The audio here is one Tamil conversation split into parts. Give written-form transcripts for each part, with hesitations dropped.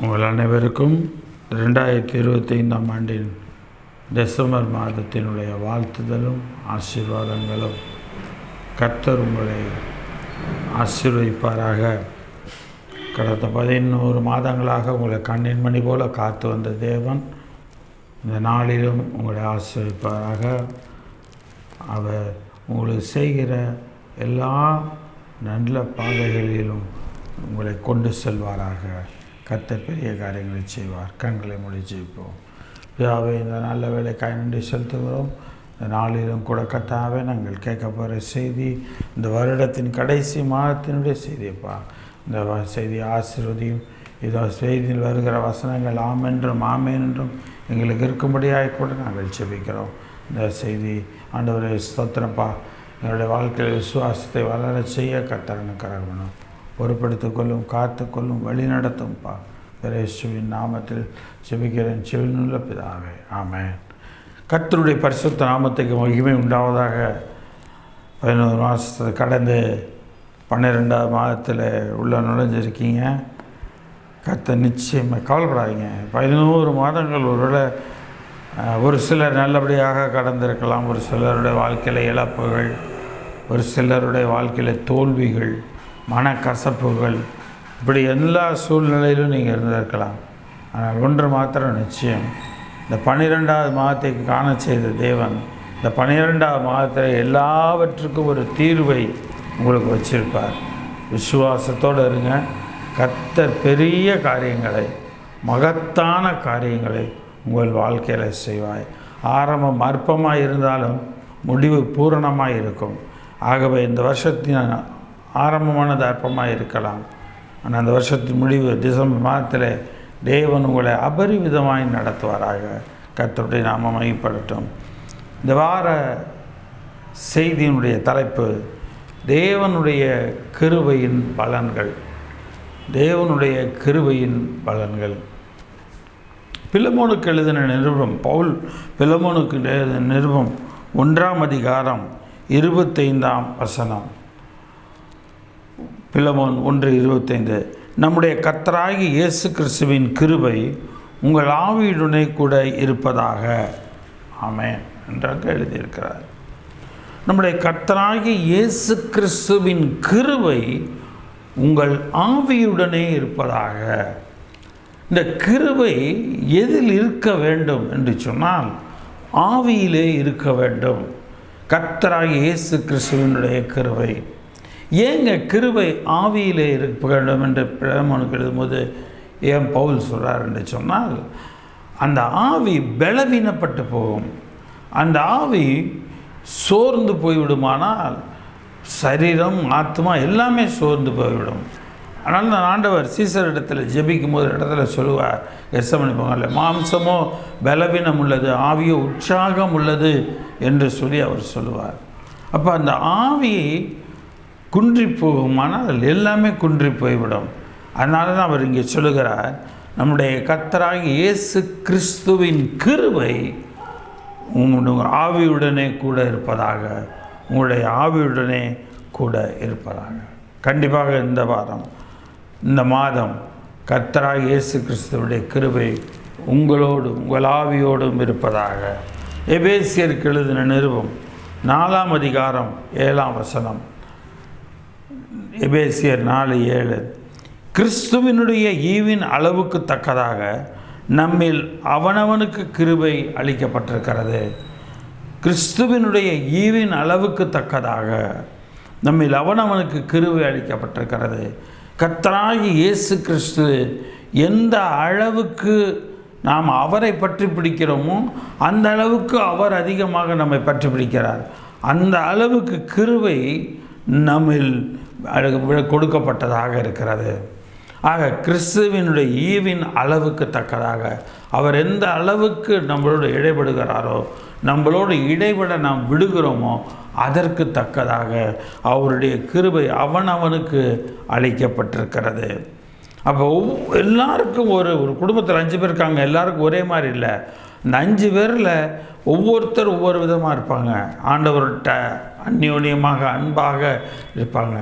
உங்கள் அனைவருக்கும் 2025ஆம் ஆண்டின் டிசம்பர் மாதத்தினுடைய வாழ்த்துதலும் ஆசீர்வாதங்களும். கர்த்தர் உங்களை ஆசீர்வதிப்பாராக. கடந்த 11 மாதங்களாக உங்களை கண்ணின் மணி போல காத்து வந்த தேவன் இந்த நாளிலும் உங்களை ஆசீர்வதிப்பாராக. அவர் உங்களுக்கு செய்கிற எல்லா நல்ல பாதைகளிலும் உங்களை கொண்டு செல்வாராக. கர்த்தர் பெரிய காரியங்களை செய்வார். கண்களை மூடி ஜெபிப்போம். பிதாவே, இந்த நல்ல வேலைக்காய் நன்றி செலுத்துகிறோம். இந்த நாளிலும் கூட கர்த்தாவே, நாங்கள் கேட்க போகிற செய்தி இந்த வருடத்தின் கடைசி மாதத்தினுடைய செய்தியப்பா. இந்த செய்தி ஆசீர்வதியும். இதோ செய்தியில் வருகிற வசனங்கள் ஆமென்றும் ஆமேன் என்றும் எங்களுக்கு இருக்கும்படியாக கூட நாங்கள் ஜெபிக்கிறோம். இந்த செய்தி ஆண்டவரே ஸ்தோத்திரப்பா, என்னுடைய வாழ்க்கையில் விசுவாசத்தை வளர செய்ய கர்த்தரனு கரகணும் பொறுப்படுத்திக்கொள்ளும், காத்துக்கொள்ளும், வழி நடத்தும்பா. இயேசுவின் நாமத்தில் ஜெபிக்கிறேன் செவினுள்ள பிதாவே, ஆமென். கர்த்தருடைய பரிசுத்த நாமத்துக்கு மகிமை உண்டாவதாக. 11 மாதத்தை கடந்து 12ஆவது மாதத்தில் உள்ள நுழைஞ்சிருக்கீங்க. கர்த்தர் நிச்சயமாக கவலைப்படாதீங்க. 11 மாதங்கள் ஒருவேளை ஒரு சிலர் நல்லபடியாக கடந்திருக்கலாம். ஒரு சிலருடைய வாழ்க்கையில் இழப்புகள், ஒரு சிலருடைய வாழ்க்கையில் தோல்விகள், மனக்கசப்புகள், இப்படி எல்லா சூழ்நிலையிலும் நீங்கள் இருந்திருக்கலாம். ஆனால் ஒன்று மாத்திரம் நிச்சயம், இந்த 12ஆவது மாதத்தை காண செய்த தேவன் இந்த 12ஆவது மாதத்தில் எல்லாவற்றுக்கும் ஒரு தீர்வை உங்களுக்கு வச்சிருப்பார். விசுவாசத்தோடு இருங்க. கர்த்தர் பெரிய காரியங்களை, மகத்தான காரியங்களை உங்கள் வாழ்க்கையில் செய்வாய். ஆரம்பம் அற்பமாக இருந்தாலும் முடிவு பூரணமாக இருக்கும். ஆகவே இந்த வருஷத்தின் ஆரம்பமானது அற்பமாக இருக்கலாம், ஆனால் அந்த வருஷத்தின் முடிவு டிசம்பர் மாதத்தில் தேவன் உங்களை அபரிவிதமாய் நடத்துவாராக. கர்த்தருடைய நாமம் மகிமைப்படட்டும். இந்த வார செய்தியினுடைய தலைப்பு தேவனுடைய கிருபையின் பலன்கள். தேவனுடைய கிருபையின் பலன்கள். பிலமோனுக்கு எழுதின நிருபம், பவுல் பிலமோனுக்கு எழுதின நிருபம் 1ஆம் அதிகாரம் 25ஆம் வசனம். பிலமோன் 1:25. நம்முடைய கர்த்தராகிய இயேசு கிறிஸ்துவின் கிருபை உங்கள் ஆவியுடனே கூட இருப்பதாக, ஆமென் என்றாக எழுதியிருக்கிறார். நம்முடைய கர்த்தராகிய இயேசு கிறிஸ்துவின் கிருபை உங்கள் ஆவியுடனே இருப்பதாக. இந்த கிருபை எதில் இருக்க வேண்டும் என்று சொன்னால் ஆவியிலே இருக்க வேண்டும். கர்த்தராகிய இயேசு கிறிஸ்துவினுடைய கிருபை. ஏங்க கிருபை ஆவியிலே இருக்க வேண்டும் என்று பிலமோனுக்கு எழுதும்போது ஏன் பவுல் சொல்கிறார் என்று சொன்னால், அந்த ஆவி பலவீனப்பட்டு போகும். அந்த ஆவி சோர்ந்து போய்விடுமானால் சரீரம், ஆத்மா எல்லாமே சோர்ந்து போய்விடும். அதனால் தான் ஆண்டவர் சீசர் இடத்துல ஜெபிக்கும் போது இடத்துல சொல்லுவார், எஸ்எம்னி போகல, மாம்சமோ பலவீனம் உள்ளது, ஆவியோ உற்சாகம் உள்ளது என்று சொல்லி அவர் சொல்லுவார். அப்போ அந்த ஆவி குன்றி போகுமானால் எல்லாமே குன்றி போய்விடும். அதனால தான் அவர் இங்கே சொல்லுகிறார், நம்முடைய கர்த்தராகிய இயேசு கிறிஸ்துவின் கிருபை உங்களுடைய ஆவியுடனே கூட இருப்பதாக, உங்களுடைய ஆவியுடனே கூட இருப்பதாக. கண்டிப்பாக இந்த வாரம், இந்த மாதம் கர்த்தராகிய இயேசு கிறிஸ்துவுடைய கிருபை உங்களோடு உங்கள் ஆவியோடும் இருப்பதாக. எபேசியருக்கு எழுதின நிருபம் 4ஆம் அதிகாரம் 7ஆம் வசனம். எபேசியர் 4:7. கிறிஸ்துவினுடைய ஈவின் அளவுக்கு தக்கதாக நம்மில் அவனவனுக்கு கிருபை அளிக்கப்பட்டிருக்கிறது. கிறிஸ்துவினுடைய ஈவின் அளவுக்கு தக்கதாக நம்மில் அவனவனுக்கு கிருபை அளிக்கப்பட்டிருக்கிறது. கர்த்தராகிய இயேசு கிறிஸ்து எந்த அளவுக்கு நாம் அவரை பற்றி பிடிக்கிறோமோ அந்த அளவுக்கு அவர் அதிகமாக நம்மை பற்றி பிடிக்கிறார். அந்த அளவுக்கு கிருபை நம்மில் கொடுக்கப்பட்டதாக இருக்கிறது. ஆக கிறிஸ்துவினுடைய ஈவின் அளவுக்கு தக்கதாக அவர் எந்த அளவுக்கு நம்மளோடு இடைபடுகிறாரோ, நம்மளோடு இடைபட நாம் விடுகிறோமோ அதற்கு தக்கதாக அவருடைய கிருபை அவனவனுக்கு அளிக்கப்பட்டிருக்கிறது. அப்போ எல்லாருக்கும் ஒரு குடும்பத்தில் 5 பேர் இருக்காங்க, எல்லாருக்கும் ஒரே மாதிரி இல்லை. இந்த 5 பேரில் ஒவ்வொருத்தர் ஒவ்வொரு விதமாக இருப்பாங்க. ஆண்டவர்கிட்ட அந்யோன்யமாக அன்பாக இருப்பாங்க.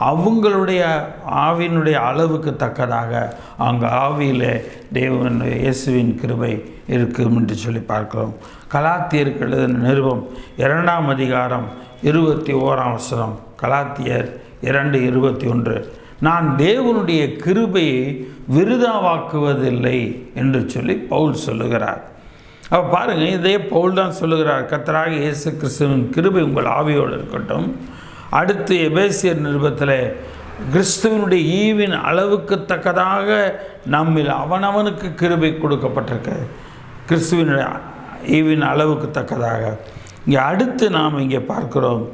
அவங்களுடைய ஆவியினுடைய அளவுக்கு தக்கதாக அங்கே ஆவியிலே தேவன் இயேசுவின் கிருபை இருக்கும் என்று சொல்லி பார்க்கிறோம். கலாத்தியருக்கு எழுதின நிருபம் 2ஆம் அதிகாரம் 21ஆம் வசனம். கலாத்தியர் 2:21. நான் தேவனுடைய கிருபையை விருதாவாக்குவதில்லை என்று சொல்லி பவுல் சொல்லுகிறார். அப்போ பாருங்கள், இதே பவுல் தான் சொல்லுகிறார், கர்த்தராகிய இயேசு கிறிஸ்துவின் கிருபை உங்கள் ஆவியோடு இருக்கட்டும். அடுத்து எபேசியர் நிருபத்தில் கிறிஸ்துவனுடைய ஈவின் அளவுக்கு தக்கதாக நம்மில் அவனவனுக்கு கிருபை கொடுக்கப்பட்டிருக்க, கிறிஸ்துவனுடைய ஈவின் அளவுக்கு தக்கதாக. இங்கே அடுத்து நாம் இங்கே பார்க்கிறோம்,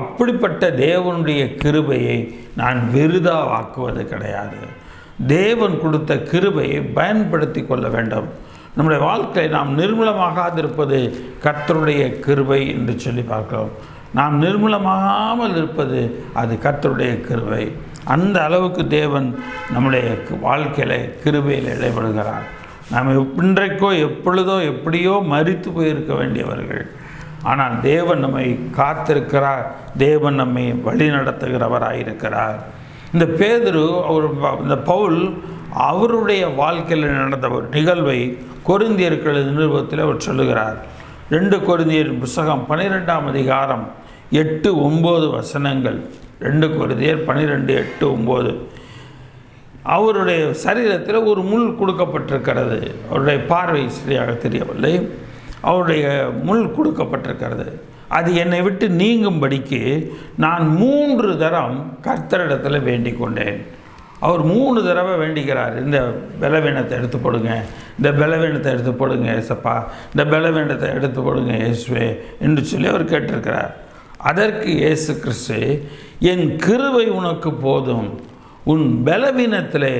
அப்படிப்பட்ட தேவனுடைய கிருபையை நான் விருதாவாக்குவது கிடையாது. தேவன் கொடுத்த கிருபையை பயன்படுத்தி கொள்ள வேண்டும். நம்முடைய வாழ்க்கையை நாம் நிர்மூலமாகாதிருப்பது கர்த்தருடைய கிருபை என்று சொல்லி பார்க்கிறோம். நாம் நிர்மூலமாகாமல் இருப்பது அது கர்த்தருடைய கிருபை. அந்த அளவுக்கு தேவன் நம்முடைய வாழ்க்கையில் கிருபையில் இடைபடுகிறார். நாம் இன்றைக்கோ எப்பொழுதோ எப்படியோ மரித்து போயிருக்க வேண்டியவர்கள், ஆனால் தேவன் நம்மை காத்திருக்கிறார். தேவன் நம்மை வழி நடத்துகிறவராயிருக்கிறார். இந்த பேதுரு இந்த பவுல் அவருடைய வாழ்க்கையில் நடந்த ஒரு நிகழ்வை கொரிந்தியர்கள் நிருபத்தில் அவர் சொல்லுகிறார். 2 கொரிந்தியர் புத்தகம் 12ஆம் அதிகாரம் 8-9 வசனங்கள். 2 கொரிந்தியர் 12:8-9. அவருடைய சரீரத்தில் ஒரு முள் கொடுக்கப்பட்டிருக்கிறது. அவருடைய பார்வை சரியாக தெரியவில்லை. அவருடைய முள் கொடுக்கப்பட்டிருக்கிறது. அது என்னை விட்டு நீங்கும்படிக்கு நான் 3 தரம் கர்த்தரிடத்தில் வேண்டிக் கொண்டேன். அவர் 3 தடவை வேண்டிக்கிறார், இந்த பலவீனத்தை எடுத்து போடுங்க, இந்த பலவீனத்தை எடுத்து போடுங்க ஏசப்பா, இந்த பலவீனத்தை எடுத்து போடுங்க இயேசுவே என்று சொல்லி அவர் கேட்டிருக்கிறார். அதற்கு இயேசு கிறிஸ்து, என் கிருபை உனக்கு போதும், உன் பலவீனத்திலே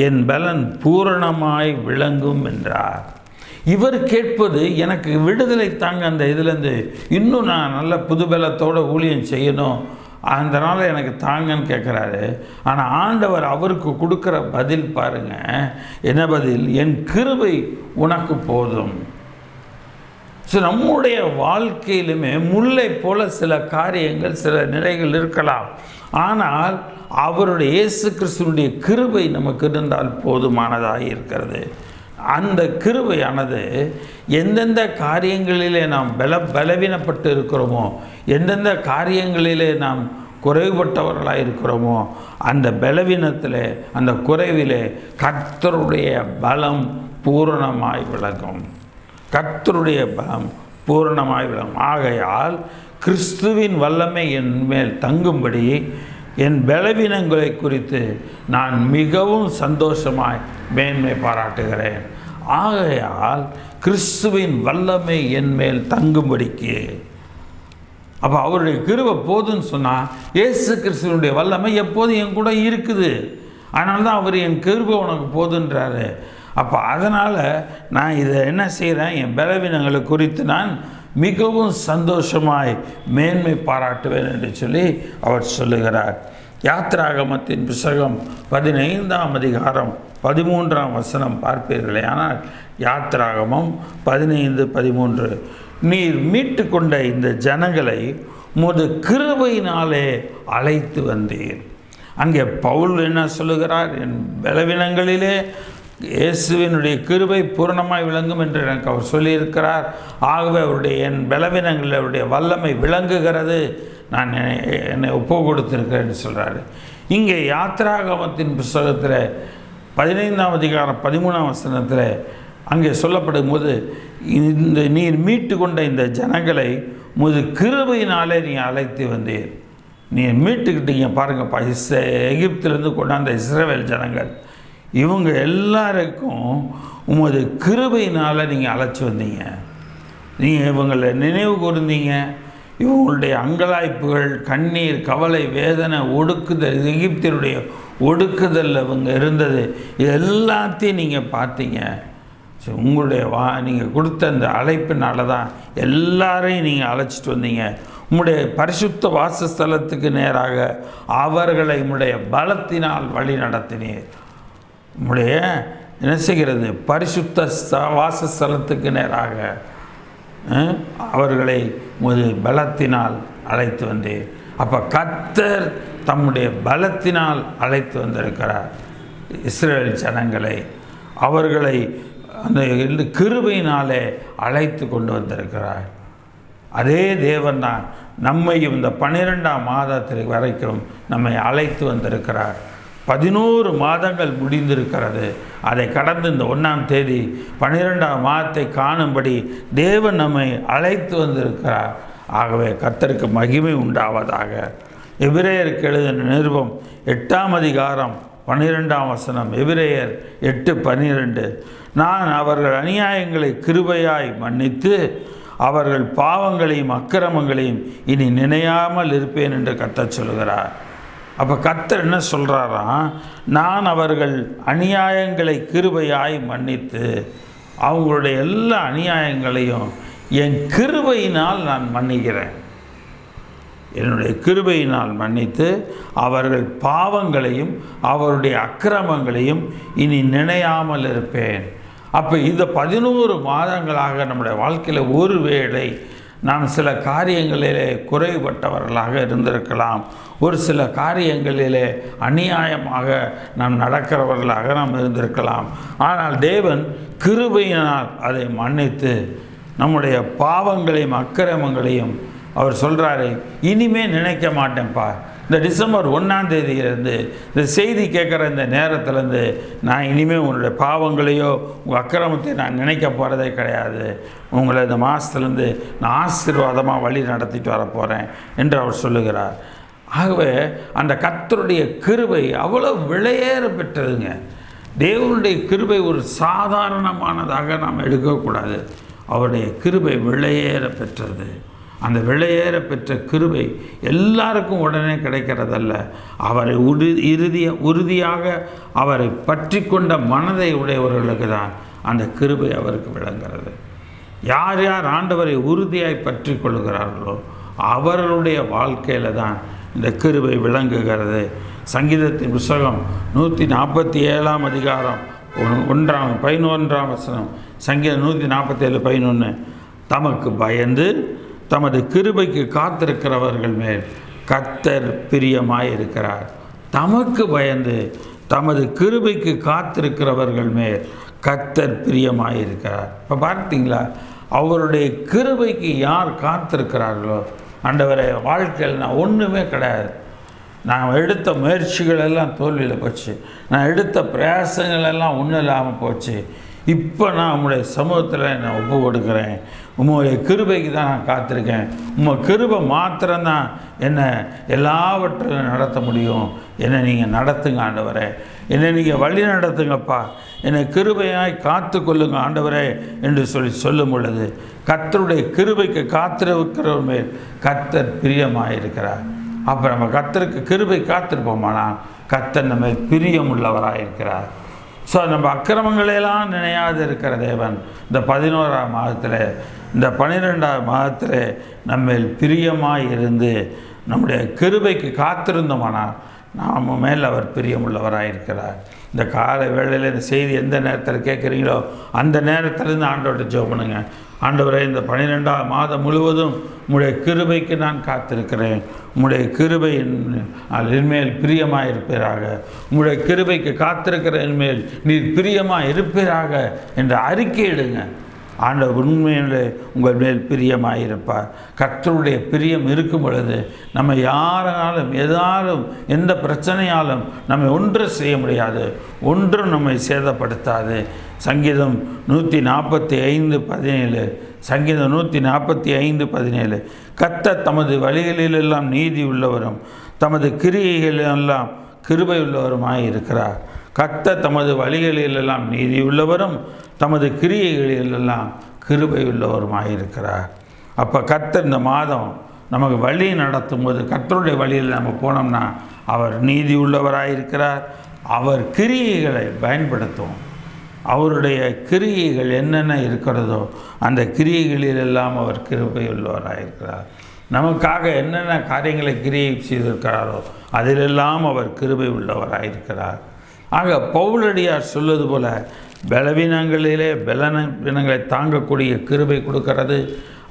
என் பலன் பூரணமாய் விளங்கும் என்றார். இவர் கேட்பது, எனக்கு விடுதலை தாங்க, அந்த இதிலேருந்து இன்னும் நான் நல்ல புதுபலத்தோடு ஊழியம் செய்யணும், அதனால் எனக்கு தாங்கன்னு கேட்குறாரு. ஆனால் ஆண்டவர் அவருக்கு கொடுக்குற பதில் பாருங்கள், என்ன பதில்? என் கிருபை உனக்கு போதும். ஸோ நம்முடைய வாழ்க்கையிலுமே முல்லை போல சில காரியங்கள், சில நிலைகள் இருக்கலாம். ஆனால் அவருடைய இயேசு கிறிஸ்துவனுடைய கிருபை நமக்கு இருந்தால் போதுமானதாக இருக்கிறது. அந்த கிருபையானது எந்தெந்த காரியங்களிலே நாம் பலவீனப்பட்டு இருக்கிறோமோ, எந்தெந்த காரியங்களிலே நாம் குறைவுபட்டவர்களாக இருக்கிறோமோ, அந்த பலவீனத்தில், அந்த குறைவிலே கர்த்தருடைய பலம் பூரணமாய் விளங்கும். கர்த்தருடைய பலம் பூரணமாய் விளங்கும். ஆகையால் கிறிஸ்துவின் வல்லமை என் மேல் தங்கும்படி என் பலவீனங்களை குறித்து நான் மிகவும் சந்தோஷமாய் மேன்மை பாராட்டுகிறேன். ஆகையால் கிறிஸ்துவின் வல்லமை என் மேல் தங்கும்படிக்கு. அப்போ அவருடைய கிருபை போதுன்னு சொன்னால், இயேசு கிறிஸ்துவனுடைய வல்லமை எப்போதும் என் கூட இருக்குது. அதனால தான் அவர் என் கிருபை உனக்கு போதுன்றாரு. அப்போ அதனால் நான் இதை என்ன செய்கிறேன், என் பலவீனங்களை குறித்து நான் மிகவும் சந்தோஷமாய் மேன்மை பாராட்டுவேன் என்று சொல்லி அவர் சொல்லுகிறார். யாத்திராகமத்தின் புத்தகம் 15ஆம் அதிகாரம் 13ஆம் வசனம் பார்ப்பீர்களே. ஆனால் யாத்திராகமம் 15:13, நீர் மீட்டு கொண்ட இந்த ஜனங்களை உமது கிருபையினாலே அழைத்து வந்தீர். அங்கே பவுல் என்ன சொல்லுகிறார்? என் பலவீனங்களிலே இயேசுவினுடைய கிருபை பூரணமாய் விளங்கும் என்று எனக்கு அவர் சொல்லியிருக்கிறார். ஆகவே அவருடைய என் பலவீனங்களில் அவருடைய வல்லமை விளங்குகிறது, நான் என்னை ஒப்பு கொடுத்திருக்கிறேன்னு சொல்கிறாரு. இங்கே யாத்திராகமத்தின் புத்தகத்தில் 15ஆம் அதிகாரம் 13ஆம் வசனத்தில் அங்கே சொல்லப்படும் போது, இந்த நீர் மீட்டு கொண்ட இந்த ஜனங்களை உமது கிருபையினாலே நீ அழைத்து வந்தீர். நீங்கள் மீட்டுக்கிட்டீங்க பாருங்கப்பா. எகிப்திலேருந்து கொண்டாந்த இஸ்ரவேல் ஜனங்கள், இவங்க எல்லாருக்கும் உமது கிருபையினால் நீங்கள் அழைச்சி வந்தீங்க. நீங்கள் இவங்களை நினைவு கூர்ந்தீங்க. இவங்களுடைய அங்கலாய்ப்புகள், கண்ணீர், கவலை, வேதனை, ஒடுக்குதல், எகிப்தியருடைய ஒடுக்குதல் இவங்க இருந்தது, இது எல்லாத்தையும் நீங்கள் பார்த்தீங்க. ஸோ உங்களுடைய நீங்கள் கொடுத்த அந்த அழைப்பினால தான் எல்லாரையும் நீங்கள் அழைச்சிட்டு வந்தீங்க. உம்முடைய பரிசுத்த வாசஸ்தலத்துக்கு நேராக அவர்களை உம்முடைய பலத்தினால் வழி நடத்தினீர். உம்முடைய என்ன செய்கிறது, பரிசுத்த வாசஸ்தலத்துக்கு நேராக அவர்களை உமது பலத்தினால் அழைத்து வந்தீர். அப்போ கர்த்தர் தம்முடைய பலத்தினால் அழைத்து வந்திருக்கிறார் இஸ்ரவேல் ஜனங்களை. அவர்களை அந்த கிருபையினாலே அழைத்து கொண்டு வந்திருக்கிறார். அதே தேவன் தான் நம்மையும் இந்த 12ஆம் மாதத்திற்கு வரைக்கும் நம்மை அழைத்து வந்திருக்கிறார். 11 மாதங்கள் முடிந்திருக்கிறது. அதை கடந்து இந்த 1ஆம் தேதி 12ஆம் மாதத்தை காணும்படி தேவன் நம்மை அழைத்து வந்திருக்கிறார். ஆகவே கர்த்தருக்கு மகிமை உண்டாவதாக. எபிரேயருக்கு எழுதின நிருபம் 8ஆம் அதிகாரம் 12ஆம் வசனம். எபிரேயர் 8:12. நான் அவர்கள் அநியாயங்களை கிருபையாய் மன்னித்து அவர்கள் பாவங்களையும் அக்கிரமங்களையும் இனி நினையாமல் இருப்பேன் என்று கர்த்தர் சொல்கிறார். அப்போ கர்த்தர் என்ன சொல்கிறாராம், நான் அவர்கள் அநியாயங்களை கிருபையாய் மன்னித்து, அவங்களுடைய எல்லா அநியாயங்களையும் என் கிருபையினால் நான் மன்னிக்கிறேன். என்னுடைய கிருபையினால் மன்னித்து அவர்கள் பாவங்களையும் அவருடைய அக்கிரமங்களையும் இனி நினையாமல் இருப்பேன். அப்போ இந்த 11 மாதங்களாக நம்முடைய வாழ்க்கையில் ஒருவேளை நாம் சில காரியங்களிலே குறைபட்டவர்களாக இருந்திருக்கலாம். ஒரு சில காரியங்களிலே அநியாயமாக நாம் நடக்கிறவர்களாக நாம் இருந்திருக்கலாம். ஆனால் தேவன் கிருபையினால் அதை மன்னித்து நம்முடைய பாவங்களையும் அக்கிரமங்களையும் அவர் சொல்கிறாரு, இனிமே நினைக்க மாட்டேன்ப்பா. இந்த டிசம்பர் 1ஆம் தேதியிலேருந்து இந்த செய்தி கேட்குற இந்த நேரத்துலேருந்து நான் இனிமேல் உங்களுடைய பாவங்களையோ உங்கள் அக்கிரமத்தை நான் நினைக்க போகிறதே கிடையாது. உங்களை இந்த மாதத்துலேருந்து நான் ஆசீர்வாதமாக வழி நடத்திட்டு வரப்போகிறேன் என்று அவர் சொல்லுகிறார். ஆகவே அந்த கர்த்தருடைய கிருபை அவ்வளோ விலையேற பெற்றதுங்க. தேவனுடைய கிருபை ஒரு சாதாரணமானதாக நாம் எடுக்கக்கூடாது. அவருடைய கிருபை விலையேற பெற்றது. அந்த விலையேற பெற்ற கிருபை எல்லாருக்கும் உடனே கிடைக்கிறதல்ல. அவரை உறுதியாக அவரை பற்றி கொண்ட மனதை உடையவர்களுக்கு தான் அந்த கிருபை அவருக்கு விளங்குகிறது. யார் யார் ஆண்டவரை உறுதியாய் பற்றி கொள்கிறார்களோ அவர்களுடைய வாழ்க்கையில் தான் இந்த கிருபை விளங்குகிறது. சங்கீதத்தின் புத்தகம் 147ஆம் அதிகாரம் 11ஆம் வசனம். சங்கீதம் 147:11. தமக்கு பயந்து தமது கிருபைக்கு காத்திருக்கிறவர்கள் மேல் கர்த்தர் பிரியமாயிருக்கிறார். தமக்கு பயந்து தமது கிருபைக்கு காத்திருக்கிறவர்கள் மேல் கர்த்தர் பிரியமாயிருக்கிறார். இப்போ பார்த்தீங்களா, அவருடைய கிருபைக்கு யார் காத்திருக்கிறார்களோ, ஆண்டவரே வாழ்க்கையில் நான் ஒன்றுமே கிடையாது, நான் எடுத்த முயற்சிகள் எல்லாம் தோல்வியில் போச்சு, நான் எடுத்த பிரயாசங்கள் எல்லாம் ஒன்றும் இல்லாமல் போச்சு, இப்போ நான் உங்களுடைய சமூகத்தில் நான் ஒப்பு கொடுக்குறேன், உங்களுடைய கிருபைக்கு தான் நான் காத்திருக்கேன், உங்கள் கிருபை மாத்திரம்தான் என்னை எல்லாவற்றையும் நடத்த முடியும், என்னை நீங்கள் நடத்துங்க ஆண்டவரே, என்னை நீங்கள் வழி நடத்துங்கப்பா, என்னை கிருபையாய் காத்து கொள்ளுங்க ஆண்டவரே என்று சொல்லும் பொழுது கர்த்தருடைய கிருபைக்கு காத்திருக்கிறவர் மேல் கர்த்தர் பிரியமாயிருக்கிறார். அப்போ நம்ம கர்த்தருக்கு கிருபை காத்திருப்போமானா கர்த்தர் நம்ம பிரியமுள்ளவராக இருக்கிறார். ஸோ நம்ம அக்கிரமங்களையெல்லாம் நினையாது இருக்கிற தேவன் இந்த 11ஆம் மாதத்தில், இந்த 12ஆம் மாதத்தில் நம்ம பிரியமாக இருந்து நம்முடைய கிருபைக்கு காத்திருந்தோமானால் நாம் மேல் அவர் பிரியமுள்ளவராக இருக்கிறார். இந்த காலை வேளையில் இந்த செய்தி எந்த நேரத்தில் கேட்குறீங்களோ அந்த நேரத்திலேருந்து ஆண்டவர்கிட்ட ஜெபம் பண்ணுங்க. ஆண்டவரே, இந்த 12ஆம் மாதம் முழுவதும் உம்முடைய கிருபைக்கு நான் காத்திருக்கிறேன், உம்முடைய கிருபை என்மேல் பிரியமாக இருப்பீராக, உம்முடைய கிருபைக்கு காத்திருக்கிற என்மேல் நீர் பிரியமாக இருப்பீராக என்று அறிக்கையிடுங்க. ஆண்டவர் உண்மையிலே உங்கள் மேல் பிரியமாக இருப்பார். கர்த்தருடைய பிரியம் இருக்கும் பொழுது நம்ம யாராலும் எதாலும் எந்த பிரச்சனையாலும் நம்மை ஒன்றும் செய்ய முடியாது, ஒன்றும் நம்மை சேதப்படுத்தாது. சங்கீதம் 145:17 சங்கீதம் 145:17. கர்த்தர் தமது வழிகளிலெல்லாம் நீதி உள்ளவரும் தமது கிரியைகளெல்லாம் கிருபை உள்ளவருமாய் இருக்கிறார். கர்த்தர் தமது வழிகளிலெல்லாம் நீதி உள்ளவரும் தமது கிரியைகளிலெல்லாம் கிருபை உள்ளவருமாய் இருக்கிறார். அப்போ கர்த்தர் இந்த மாதம் நமக்கு வழி நடத்தும் போது கர்த்தருடைய வழியில் நம்ம போனோம்னா அவர் நீதி உள்ளவராக இருக்கிறார். அவர் கிரியைகளை பயன்படுத்துவோம். அவருடைய கிரியைகள் என்னென்ன இருக்கிறதோ அந்த கிரியைகளிலெல்லாம் அவர் கிருபை உள்ளவராக இருக்கிறார். நமக்காக என்னென்ன காரியங்களை கிரியை செய்திருக்கிறாரோ அதிலெல்லாம் அவர் கிருபை உள்ளவராக இருக்கிறார். ஆக பவுலடியார் சொல்வது போல பலவீனங்களை தாங்கக்கூடிய கிருபை கொடுக்கிறது.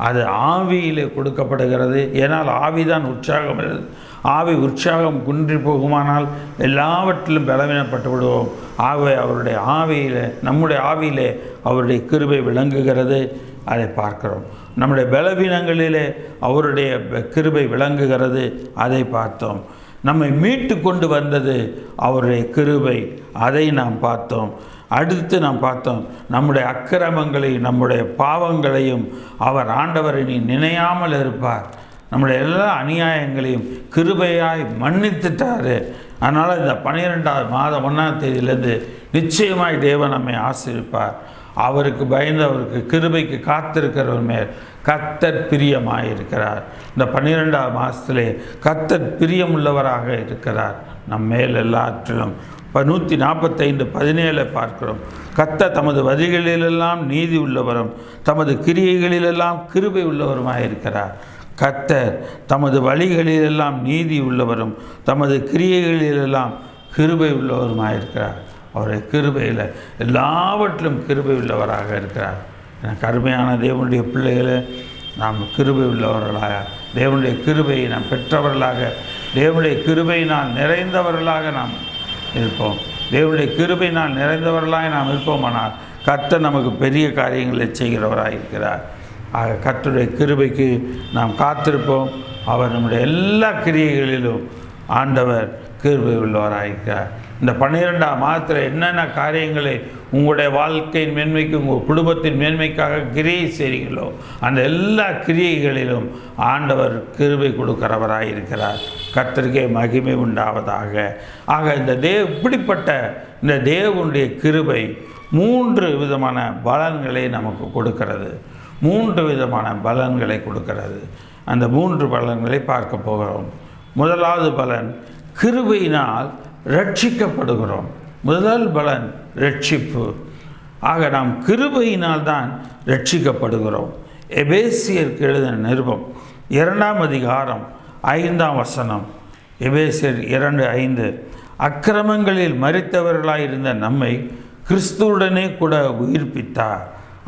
அது ஆவியிலே கொடுக்கப்படுகிறது. ஏனால் ஆவிதான் உற்சாகம். ஆவி உற்சாகம் குன்றி போகுமானால் எல்லாவற்றிலும் பலவீனப்பட்டு விடுவோம். ஆகவே அவருடைய ஆவியிலே நம்முடைய ஆவியிலே அவருடைய கிருபை விளங்குகிறது. அதை பார்க்கிறோம். நம்முடைய பலவீனங்களிலே அவருடைய கிருபை விளங்குகிறது. அதை பார்த்தோம். நம்மை மீட்டு கொண்டு வந்தது அவருடைய கிருபை. அதை நாம் பார்த்தோம். அடுத்து நாம் பார்த்தோம் நம்முடைய அக்கிரமங்களையும் நம்முடைய பாவங்களையும் அவர் ஆண்டவரை நீ நினையாமல் இருப்பார். நம்முடைய எல்லா அநியாயங்களையும் கிருபையாய் மன்னித்துட்டார். அதனால் இந்த 12வது மாதம் 1ஆம் தேதியிலேருந்து நிச்சயமாய் தேவன் நம்மை ஆசீர்வதிப்பார். அவருக்கு பயந்து அவருக்கு கிருபைக்கு காத்திருக்கிறவர் மேல் கர்த்தர் பிரியமாக இருக்கிறார். இந்த 12வது மாதத்திலே கர்த்தர் பிரியமுள்ளவராக இருக்கிறார் நம் மேல் எல்லாற்றிலும். 145:17 பார்க்கிறோம். கர்த்தர் தமது வழிகளிலெல்லாம் நீதி உள்ளவரும் தமது கிரியைகளிலெல்லாம் கிருபை உள்ளவருமாக இருக்கிறார். கர்த்தர் தமது வழிகளிலெல்லாம் நீதி உள்ளவரும் தமது கிரியைகளிலெல்லாம் கிருபை உள்ளவருமாக இருக்கிறார். அவருடைய கிருபையில் எல்லாவற்றிலும் கிருபை உள்ளவராக இருக்கிறார். எனக்கு அருமையான தேவனுடைய பிள்ளைகளை நாம் கிருபை உள்ளவர்களாக தேவனுடைய கிருபையை நாம் பெற்றவர்களாக தேவனுடைய கிருபையினால் நிறைந்தவர்களாக நாம் இருப்போம். தேவனுடைய கிருபையினால் நிறைந்தவர்களாக நாம் இருப்போமானால் கர்த்தர் நமக்கு பெரிய காரியங்களை செய்கிறவராக இருக்கிறார். ஆக கர்த்தருடைய கிருபைக்கு நாம் காத்திருப்போம். அவர் நம்முடைய எல்லா கிரியைகளிலும் ஆண்டவர் கிருபை உள்ளவராக இருக்கிறார். இந்த 12ஆம் மாதத்தில் என்னென்ன காரியங்களை உங்களுடைய வாழ்க்கையின் மேன்மைக்கு உங்கள் குடும்பத்தின் மேன்மைக்காக கிரியை செய்கிறீர்களோ அந்த எல்லா கிரியைகளிலும் ஆண்டவர் கிருபை கொடுக்கிறவராக இருக்கிறார். கர்த்தருக்கே மகிமை உண்டாவதாக. ஆக இந்த இப்படிப்பட்ட இந்த தேவனுடைய கிருபை 3 விதமான பலன்களை நமக்கு கொடுக்கிறது. 3 விதமான பலன்களை கொடுக்கிறது. அந்த 3 பலன்களை பார்க்க போகிறோம். முதலாவது பலன், கிருபையினால் ரட்சிக்கப்படுகிறோம். முதல் பலன் ரட்சிப்பு. ஆக நாம் கிருபையினால் தான் ரட்சிக்கப்படுகிறோம். எபேசியருக்கு எழுதின நிருபம் 2ஆம் அதிகாரம் 5ஆம் வசனம். எபேசியர் 2:5. அக்கிரமங்களில் மரித்தவர்களாயிருந்த நம்மை கிறிஸ்துவுடனே கூட உயிர்ப்பித்தார்.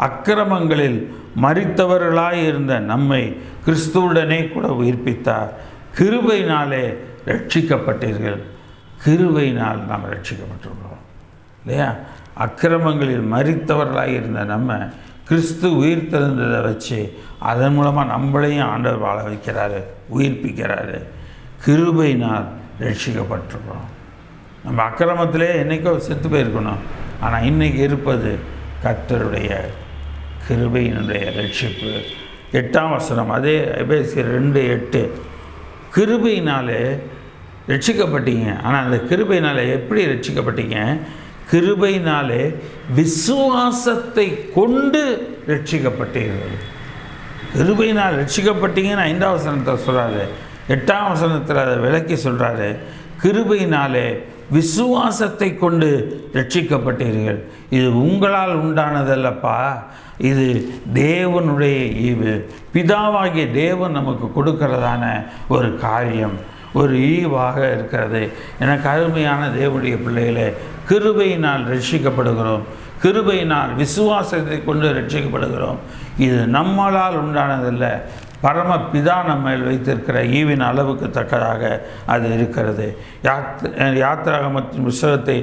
அக்கிரமங்களில் மரித்தவர்களாயிருந்த நம்மை கிறிஸ்துவுடனே கூட உயிர்ப்பித்தார். கிருபையினாலே ரட்சிக்கப்பட்டீர்கள். கிருபையினால் நாம் ரட்சிக்கப்பட்டிருக்கிறோம் இல்லையா? அக்கிரமங்களில் மரித்தவர்களாக இருந்த நம்ம கிறிஸ்து உயிர் தெழுந்ததை வச்சு அதன் மூலமாக நம்மளையும் ஆண்டவர் வாழ வைக்கிறாரு, உயிர்ப்பிக்கிறாரு. கிருபையினால் ரட்சிக்கப்பட்டிருக்கிறோம். நம்ம அக்கிரமத்திலே என்றைக்கோ செத்து போயிருக்கணும். ஆனால் இன்றைக்கி இருப்பது கர்த்தருடைய கிருபையினுடைய ரட்சிப்பு. 8ஆம் வசனம், அதே எபேசியர் 2:8. கிருபையினாலே ரட்சிக்கப்பட்டீங்க. ஆனால் அந்த கிருபையினாலே எப்படி ரட்சிக்கப்பட்டீங்க? கிருபையினாலே விசுவாசத்தை கொண்டு ரட்சிக்கப்பட்டீர்கள். கிருபையினால் ரட்சிக்கப்பட்டீங்கன்னு 5ஆம் வசனத்தில் சொல்கிறாரு. 8ஆம் வசனத்தில் அதை விளக்கி சொல்கிறாரு. கிருபையினாலே விசுவாசத்தை கொண்டு ரட்சிக்கப்பட்டீர்கள். இது உங்களால் உண்டானதல்லப்பா, இது தேவனுடைய ஈவு. பிதாவாகிய தேவன் நமக்கு கொடுக்கிறதான ஒரு காரியம், ஒரு ஈவாக இருக்கிறது. எனக்கு அருமையான தேவனுடைய பிள்ளைகளே, கிருபையினால் ரட்சிக்கப்படுகிறோம். கிருபையினால் விசுவாசத்தை கொண்டு ரட்சிக்கப்படுகிறோம். இது நம்மளால் உண்டானதல்ல, பரமபிதா நம்ம வைத்திருக்கிற ஈவின் அளவுக்கு தக்கதாக அது இருக்கிறது. யாத்திராகமத்தின் புத்தகத்தை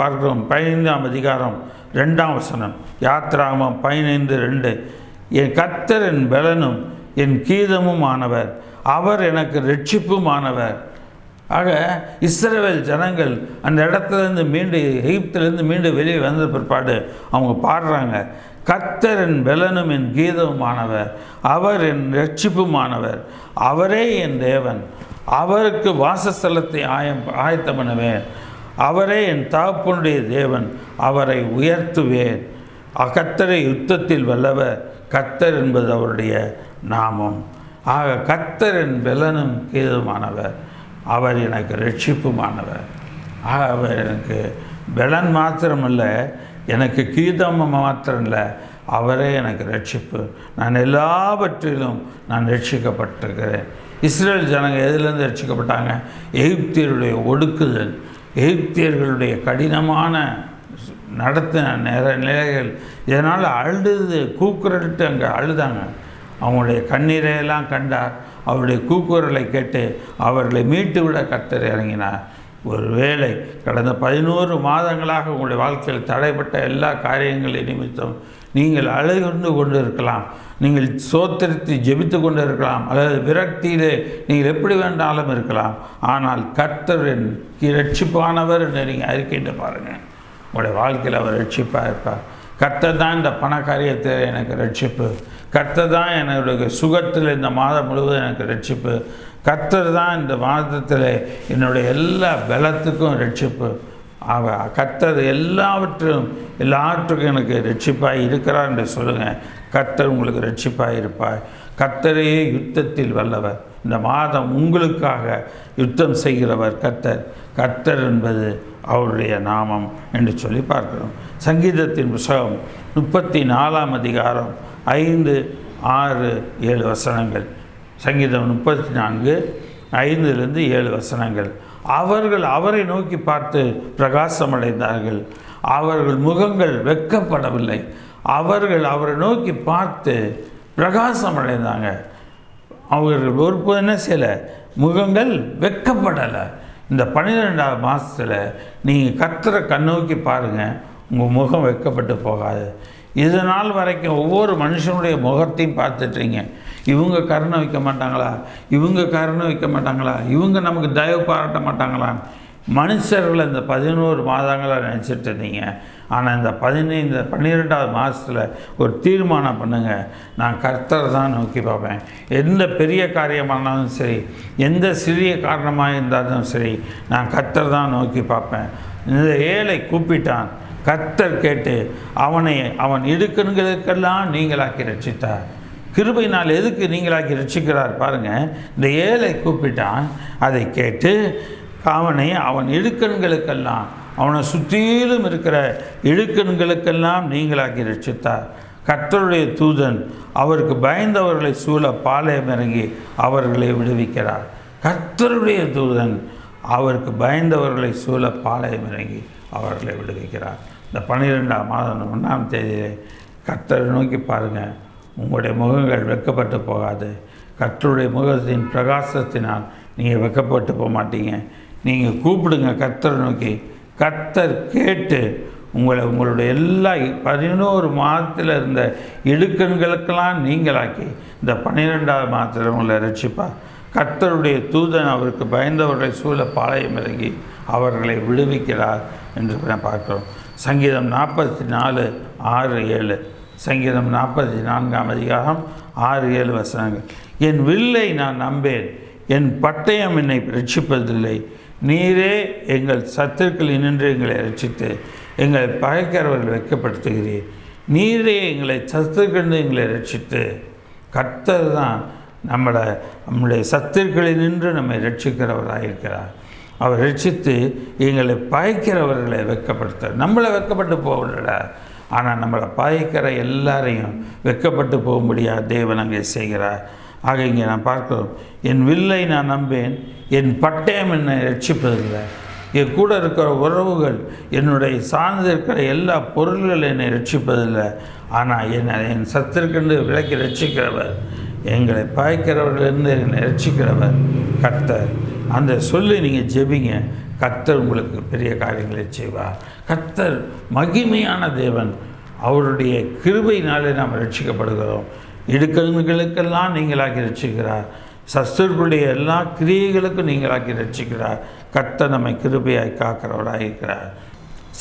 பார்க்கிறோம். 15ஆம் அதிகாரம் 2ஆம் வசனம். யாத்திராகமம் 15:2. என் கர்த்தர் என் பலனும் என் கீதமும் ஆனவர், அவர் எனக்கு ரட்சிப்புமானவர். ஆக இஸ்ரவேல் ஜனங்கள் அந்த இடத்துலேருந்து மீண்டு எகிப்திலேருந்து மீண்டு வெளியே வந்த பிற்பாடு அவங்க பாடுறாங்க, கர்த்தர் என் பெலனும் என் கீதமுமானவர், அவர் என் இரட்சிப்புமானவர், அவரே என் தேவன், அவருக்கு வாசஸ்தலத்தை ஆயத்தம் பண்ணுவேன், அவரே என் தகப்பனுடைய தேவன், அவரை உயர்த்துவேன். கர்த்தரை யுத்தத்தில் வல்லவர், கர்த்தர் என்பது அவருடைய நாமம். ஆக கர்த்தர் என் பெலனும் கீதமானவர், அவர் எனக்கு இரட்சிப்புமானவர். ஆக அவர் எனக்கு பெலன் மாத்திரமல்ல, எனக்கு கீதம் மாத்திரம் இல்லை, அவரே எனக்கு ரட்சிப்பு. நான் எல்லாவற்றிலும் நான் ரட்சிக்கப்பட்டிருக்கிறேன். இஸ்ரேல் ஜனங்கள் எதிலிருந்து ரட்சிக்கப்பட்டாங்க? எகிப்தியருடைய ஒடுக்குதல், எகிப்தியர்களுடைய கடினமான நடத்தின நிலைகள், இதனால் அழுது கூக்குரலிட்டு அங்கே அழுதாங்க. அவங்களுடைய கண்ணீரையெல்லாம் கண்டார். அவருடைய கூக்குரலை கேட்டு அவர்களை மீட்டு விட கர்த்தர் இறங்கினார். ஒருவேளை கடந்த 11 மாதங்களாக உங்களுடைய வாழ்க்கையில் தடைப்பட்ட எல்லா காரியங்களின் நிமித்தம் நீங்கள் அழுது கொண்டு இருக்கலாம், நீங்கள் சோத்திரத்தை ஜெபித்து கொண்டு இருக்கலாம், அல்லது விரக்தியிலே நீங்கள் எப்படி வேண்டாலும் இருக்கலாம். ஆனால் கர்த்தரின் இரட்சிப்பானவர் என்று நீங்கள் அறிக்கையிட்டு பாருங்கள். உங்களுடைய வாழ்க்கையில் அவர் ரட்சிப்பாக இருப்பார். கர்த்தர் தான் இந்த பண காரியத்தில் எனக்கு ரட்சிப்பு, கர்த்தர் தான் என்னுடைய சுகத்தில் இந்த மாதம் முழுவதும் எனக்கு ரட்சிப்பு, கர்த்தர் தான் இந்த மாதத்தில் என்னுடைய எல்லா பலத்துக்கும் ரட்சிப்பு. கர்த்தர் எல்லாவற்றுக்கும் எனக்கு ரட்சிப்பாக இருக்கிறார் என்று சொல்லுங்கள். கர்த்தர் உங்களுக்கு ரட்சிப்பாக இருப்பார். கர்த்தரையே யுத்தத்தில் வல்லவர். இந்த மாதம் உங்களுக்காக யுத்தம் செய்கிறவர் கர்த்தர். கர்த்தர் என்பது அவருடைய நாமம் என்று சொல்லி பார்க்கிறோம். சங்கீதத்தின் புத்தகம் 34ஆம் அதிகாரம் 5, 6, 7 வசனங்கள். சங்கீதம் 34, 5-7 வசனங்கள். அவர்கள் அவரை நோக்கி பார்த்து பிரகாசமடைந்தார்கள், அவர்கள் முகங்கள் வெட்கப்படவில்லை. அவர்கள் அவரை நோக்கி பார்த்து பிரகாசமடைந்தாங்க. அவர்கள் ஒருபோது என்ன செய்யலை? முகங்கள் வெட்கப்படலை. இந்த 12ஆம் மாதத்தில் நீங்கள் கர்த்தரை கண்ணோக்கி பாருங்கள், உங்கள் முகம் வெட்கப்பட்டு போகாது. இது நாள் வரைக்கும் ஒவ்வொரு மனுஷனுடைய முகத்தையும் பார்த்துட்றீங்க. இவங்க கருணை வைக்க மாட்டாங்களா, இவங்க கருணை வைக்க மாட்டாங்களா, இவங்க நமக்கு தயவு பாராட்ட மாட்டாங்களா? மனுஷர்களை இந்த 11 மாதங்களாக நினச்சிட்டு இருந்தீங்க. ஆனால் இந்த 12ஆவது மாதத்தில் ஒரு தீர்மானம் பண்ணுங்கள், நான் கர்த்தரை தான் நோக்கி பார்ப்பேன். எந்த பெரிய காரியமானாலும் சரி, எந்த சிறிய காரணமாக இருந்தாலும் சரி, நான் கர்த்தரை தான் நோக்கி பார்ப்பேன். இந்த ஏழை கூப்பிட்டான், கர்த்தர் கேட்டு அவன் இடுக்கண்களுக்கெல்லாம் நீங்களாக்கி ரட்சித்தார். கிருபையினால் எதுக்கு நீங்களாக்கி ரட்சிக்கிறார் பாருங்கள். இந்த ஏழை கூப்பிட்டான், அதை கேட்டு அவன் இடுக்கண்களுக்கெல்லாம், அவனை சுற்றிலும் இருக்கிற இடுக்கண்களுக்கெல்லாம் நீங்களாக்கி ரட்சித்தார். கர்த்தருடைய தூதன் அவருக்கு பயந்தவர்களை சூழ பாளையம் இறங்கி அவர்களை விடுவிக்கிறார். கர்த்தருடைய தூதன் அவருக்கு பயந்தவர்களை சூழ பாளையம் இறங்கி அவர்களை விடுவிக்கிறார். இந்த 12ஆம் மாதம் 1ஆம் தேதியிலே கர்த்தரை நோக்கி பாருங்கள், உங்களுடைய முகங்கள் வெட்கப்பட்டு போகாது. கர்த்தருடைய முகத்தின் பிரகாசத்தினால் நீங்கள் வெட்கப்பட்டு போக மாட்டீங்க. நீங்கள் கூப்பிடுங்க கர்த்தரை நோக்கி, கர்த்தர் கேட்டு உங்களுடைய எல்லா 11 மாதத்தில் இருந்த இடுக்கண்களுக்கெல்லாம் நீங்களாக்கி இந்த 12ஆவது மாதத்தில் உங்களை ரட்சிப்பார். கர்த்தருடைய தூதன் அவருக்கு பயந்தவர்களை சூழ பாளையம் இறங்கி அவர்களை விடுவிக்கிறார் என்று பார்க்கிறோம். சங்கீதம் 44, 6, 7. சங்கீதம் 44ஆம் அதிகாரம் 6, 7 வசனங்கள். என் வில்லை நான் நம்பேன், என் பட்டயம் என்னை ரட்சிப்பதில்லை. நீரே எங்கள் சத்துருக்களில் நின்று எங்களை ரட்சித்து எங்களை பகைக்கிறவர்கள் வெட்கப்படுத்துகிறீர். நீரே எங்களை சத்துருக்களிலிருந்து எங்களை ரட்சித்து. கர்த்தர் தான் நம்முடைய சத்துருக்களில் நின்று நம்மை ரட்சிக்கிறவராக இருக்கிறார். அவர் ரட்சித்து எங்களை பகைக்கிறவர்களை வெட்கப்படுத்த, நம்மளை வெட்கப்பட்டு போகல, ஆனால் நம்மளை பகைக்கிற எல்லாரையும் வெட்கப்பட்டு போக முடியாது தேவன் அங்கே செய்கிறார். ஆக இங்கே நான் பார்க்கிறோம், என் வில்லை நான் நம்பேன், என் பட்டயம் என்னை ரட்சிப்பதில்லை. என் கூட இருக்கிற உறவுகள், என்னுடைய சார்ந்து இருக்கிற எல்லா பொருள்கள் என்னை ரட்சிப்பதில்லை. ஆனால் என் சத்திற்கென்று விலக்கி ரட்சிக்கிறவர், எங்களை பகைக்கிறவர்களிருந்து என்னை ரட்சிக்கிறவர் கர்த்தர். அந்த சொல்லி நீங்கள் ஜெபிங்க, கர்த்தர் உங்களுக்கு பெரிய காரியங்களை செய்வார். கர்த்தர் மகிமையான தேவன். அவருடைய கிருபையினாலே நாம் ரட்சிக்கப்படுகிறோம். இடுக்கண்களுக்கெல்லாம் நீங்களாக்கி ரட்சிக்கிறார். சத்துருக்களுடைய எல்லா கிரியைகளுக்கும் நீங்களாக்கி ரட்சிக்கிறார். கர்த்தர் நம்மை கிருபையாய் காக்கிறவராக இருக்கிறார்.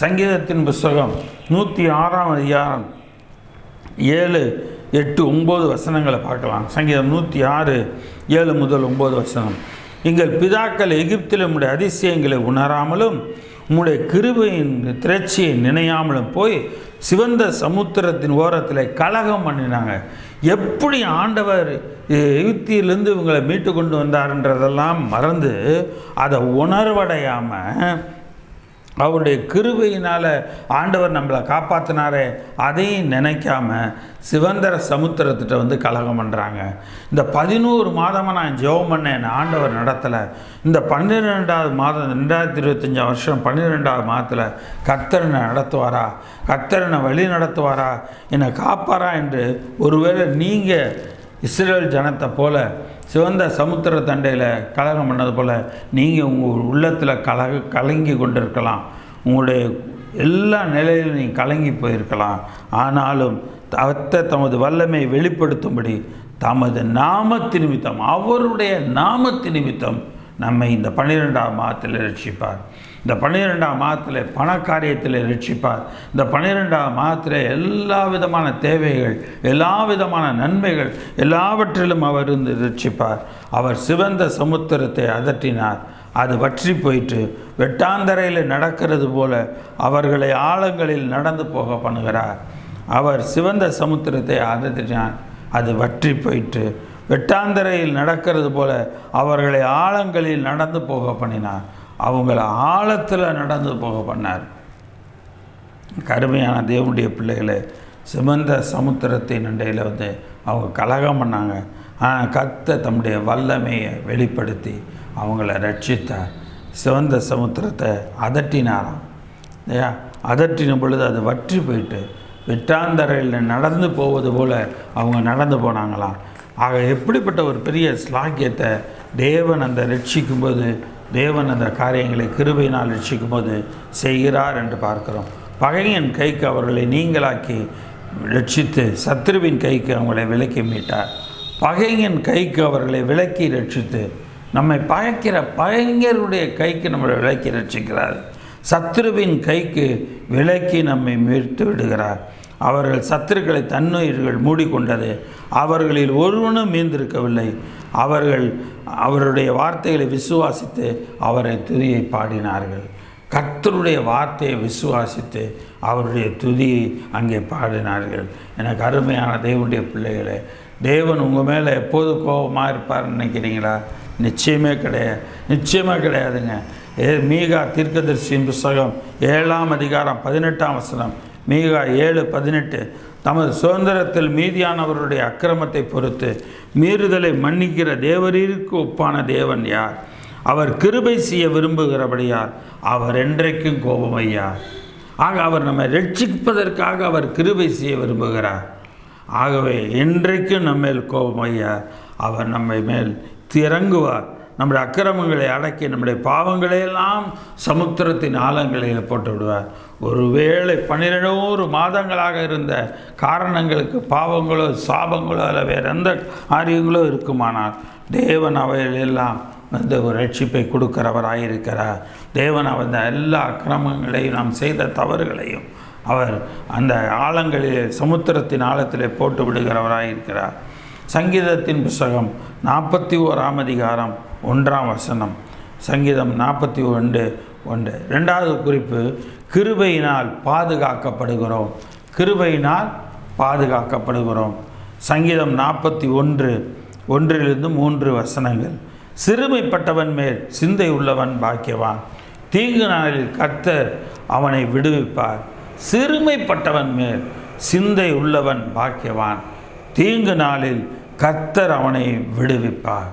சங்கீதத்தின் புஸ்தகம் 106ஆம் அதிகாரம் 7, 8, 9 வசனங்களை பார்க்கலாம். சங்கீதம் 106, 7 முதல் 9 வசனம். எங்கள் பிதாக்கள் எகிப்தில் உம்முடைய அதிசயங்களை உணராமலும் உம்முடைய கிருபையின் திரட்சியை நினையாமலும் போய் சிவந்த சமுத்திரத்தின் ஓரத்தில் கலகம் பண்ணினாங்க. எப்படி ஆண்டவர் எகிப்திலிருந்து இவங்களை மீட்டு கொண்டு வந்தார்ன்றதெல்லாம் மறந்து அதை உணர்வடையாமல் அவருடைய கிருபையினால் ஆண்டவர் நம்மளை காப்பாற்றினாரே அதையும் நினைக்காம சிவந்தர சமுத்திரத்திட்ட கலகம் பண்ணுறாங்க. இந்த 11 மாதமாக நான் ஜெபம் பண்ணேன், ஆண்டவர் நடத்தலை. இந்த 12வது மாதம் 2025 வருஷம் 12வது மாதத்தில் கர்த்தரனை நடத்துவாரா, கர்த்தரனை வழி நடத்துவாரா, என்னை காப்பாரா என்று ஒருவேளை நீங்கள் இஸ்ரேல் ஜனத்தை போல சிவந்த சமுத்திர தண்டையில் கலகம் பண்ணது போல் நீங்கள் உங்கள் உள்ளத்தில் கலங்கி கொண்டிருக்கலாம். உங்களுடைய எல்லா நிலையிலும் நீங்கள் கலங்கி போயிருக்கலாம். ஆனாலும் தமது வல்லமை வெளிப்படுத்தும்படி தமது நாமத்து நிமித்தம், அவருடைய நாமத்து நிமித்தம் நம்மை இந்த 12ஆம் மாதத்தில் ரட்சிப்பார். இந்த 12ஆம் மாதத்தில் பணக்காரியத்தில் ரட்சிப்பார். இந்த 12ஆம் மாதத்தில் எல்லா விதமான தேவைகள், எல்லா விதமான நன்மைகள் எல்லாவற்றிலும் அவர் ரட்சிப்பார். அவர் சிவந்த சமுத்திரத்தை அதட்டினார், அது வற்றி போயிட்டு வெட்டாந்தரையில் நடக்கிறது போல அவர்களை ஆழங்களில் நடந்து போக பண்ணுகிறார். அவர் சிவந்த சமுத்திரத்தை அதட்டினார், அது வற்றி போயிட்டு வெட்டாந்தரையில் நடக்கிறது போல அவர்களை ஆழங்களில் நடந்து போக பண்ணினார். அவங்கள ஆழத்தில் நடந்து போக பண்ணார். கருமையான தேவனுடைய பிள்ளைகளை சிவந்த சமுத்திரத்தின் அண்டையில் அவங்க கலகம் பண்ணாங்க. ஆனால் கர்த்தர் தம்முடைய வல்லமையை வெளிப்படுத்தி அவங்கள ரட்சித்தார். சிவந்த சமுத்திரத்தை அதட்டினாராம். இல்லையா? அதட்டின பொழுது அது வற்றி போயிட்டு வெட்டாந்தரையில் நடந்து போவது போல் அவங்க நடந்து போனாங்களாம். ஆக எப்படிப்பட்ட ஒரு பெரிய ஸ்லாக்கியத்தை தேவன் அந்த ரட்சிக்கும்போது, தேவன் அந்த காரியங்களை கிருபையினால் ரட்சிக்கும் போது செய்கிறார் என்று பார்க்கிறோம். பகையின் கைக்கு அவர்களை நீங்களாக்கி ரட்சித்து சத்ருவின் கைக்கு அவங்களை விலக்கி மீட்டார். பகையின் கைக்கு அவர்களை விலக்கி ரட்சித்து நம்மை பகைக்கிற பகைஞருடைய கைக்கு நம்மளை விலக்கி ரட்சிக்கிறார். சத்ருவின் கைக்கு விலக்கி நம்மை மீட்டு விடுகிறார். அவர்கள் சத்துருக்களை தன்னுயிர்கள் மூடிக்கொண்டது, அவர்களில் ஒருவனும் மீந்திருக்கவில்லை. அவர்கள் அவருடைய வார்த்தைகளை விசுவாசித்து அவரை துதியை பாடினார்கள். கர்த்தருடைய வார்த்தையை விசுவாசித்து அவருடைய துதியை அங்கே பாடினார்கள். எனக்கு அருமையான தேவனுடைய பிள்ளைகளே, தேவன் உங்கள் மேலே எப்போது கோபமாக இருப்பார்னு நினைக்கிறீங்களா? நிச்சயமே கிடையாது, நிச்சயமாக கிடையாதுங்க. மீகா தீர்க்கதரிசியின் புஸ்தகம் 7ஆம் அதிகாரம் 18ஆம் வசனம். மீகா 7:18. தமது சுதந்திரத்தில் மீதியானவருடைய அக்கிரமத்தை பொறுத்து மீறுதலை மன்னிக்கிற தேவரீருக்கு ஒப்பான தேவன் யார்? அவர் கிருபை செய்ய விரும்புகிறபடியார் அவர் என்றைக்கும் கோபமையார். ஆக அவர் நம்மை ரட்சிப்பதற்காக அவர் கிருபை செய்ய விரும்புகிறார். ஆகவே என்றைக்கும் நம்மேல் கோபமையார். அவர் நம்மை மேல் திறங்குவார். நம்முடைய அக்கிரமங்களை அடக்கி நம்முடைய பாவங்களையெல்லாம் சமுத்திரத்தின் ஆழங்களில் போட்டு விடுவார். ஒருவேளை 12 மாதங்களாக இருந்த காரணங்களுக்கு பாவங்களோ சாபங்களோ அல்ல வேறு எந்த காரியங்களோ இருக்குமானால் தேவன் அவைகளெல்லாம் ஒரு ரட்சிப்பை கொடுக்கிறவராயிருக்கிறார். தேவன் அந்த எல்லா அக்கிரமங்களையும் நாம் செய்த தவறுகளையும் அவர் அந்த ஆழங்களில் சமுத்திரத்தின் ஆழத்திலே போட்டு விடுகிறவராயிருக்கிறார். சங்கீதத்தின் புஸ்தகம் 41ஆம் அதிகாரம் 1ஆம் வசனம். சங்கீதம் 41:1. 2வது குறிப்பு, கிருபையினால் பாதுகாக்கப்படுகிறோம். கிருபையினால் பாதுகாக்கப்படுகிறோம். சங்கீதம் 41:1-3 வசனங்கள். சிறுமைப்பட்டவன் மேல் சிந்தை உள்ளவன் பாக்கியவான், தீங்கு நாளில் கர்த்தர் அவனை விடுவிப்பார். சிறுமைப்பட்டவன் மேல் சிந்தை உள்ளவன் பாக்கியவான், தீங்கு நாளில் கர்த்தர் அவனை விடுவிப்பார்.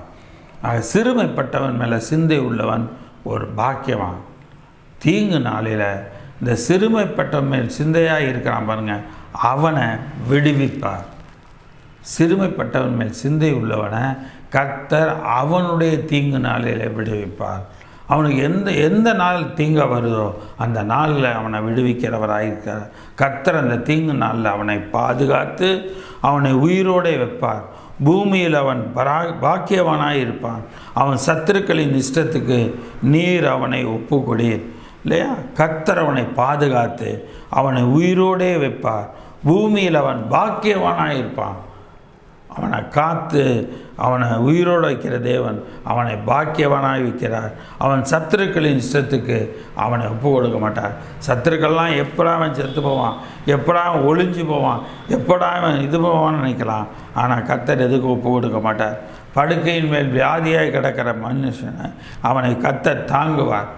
சிறுமைப்பட்டவன் மேலே சிந்தை உள்ளவன் ஒரு பாக்கியவான். தீங்கு நாளில் இந்த சிறுமைப்பட்டவன் மேல் சிந்தையாக இருக்கிறான் பாருங்க, அவனை விடுவிப்பார். சிறுமைப்பட்டவன் மேல் சிந்தை உள்ளவனை கர்த்தர் அவனுடைய தீங்கு நாளில் விடுவிப்பார். அவனுக்கு எந்த நாள் தீங்க வருதோ அந்த நாளில் அவனை விடுவிக்கிறவராயிருக்கிறார். கர்த்தர் அந்த தீங்கு நாளில் அவனை பாதுகாத்து அவனை உயிரோடு வைப்பார். பூமியில் அவன் பாக்கியவானாக இருப்பான். அவன் சத்துருக்களின் இஷ்டத்துக்கு நீர் அவனை ஒப்பு கொடீர் இல்லையா? கர்த்தர் அவனை பாதுகாத்து அவனை உயிரோடே வைப்பார். பூமியில் அவன் பாக்கியவானாக இருப்பான். அவனை காத்து அவனை உயிரோடு வைக்கிற தேவன் அவனை பாக்கியவனாய் வைக்கிறார். அவன் சத்துருக்களின் இஷ்டத்துக்கு அவனை ஒப்பு கொடுக்க மாட்டார். சத்துருக்கள்லாம் எப்படா அவன் செத்து போவான், எப்படா அவன் ஒளிஞ்சு போவான், எப்படா அவன் இது போவான்னு நினைக்கலாம். ஆனால் கர்த்தர் எதுக்கு ஒப்பு கொடுக்க மாட்டார். படுக்கையின் மேல் வியாதியாய் கிடக்கிற மனுஷனை அவனை கர்த்தர் தாங்குவார்.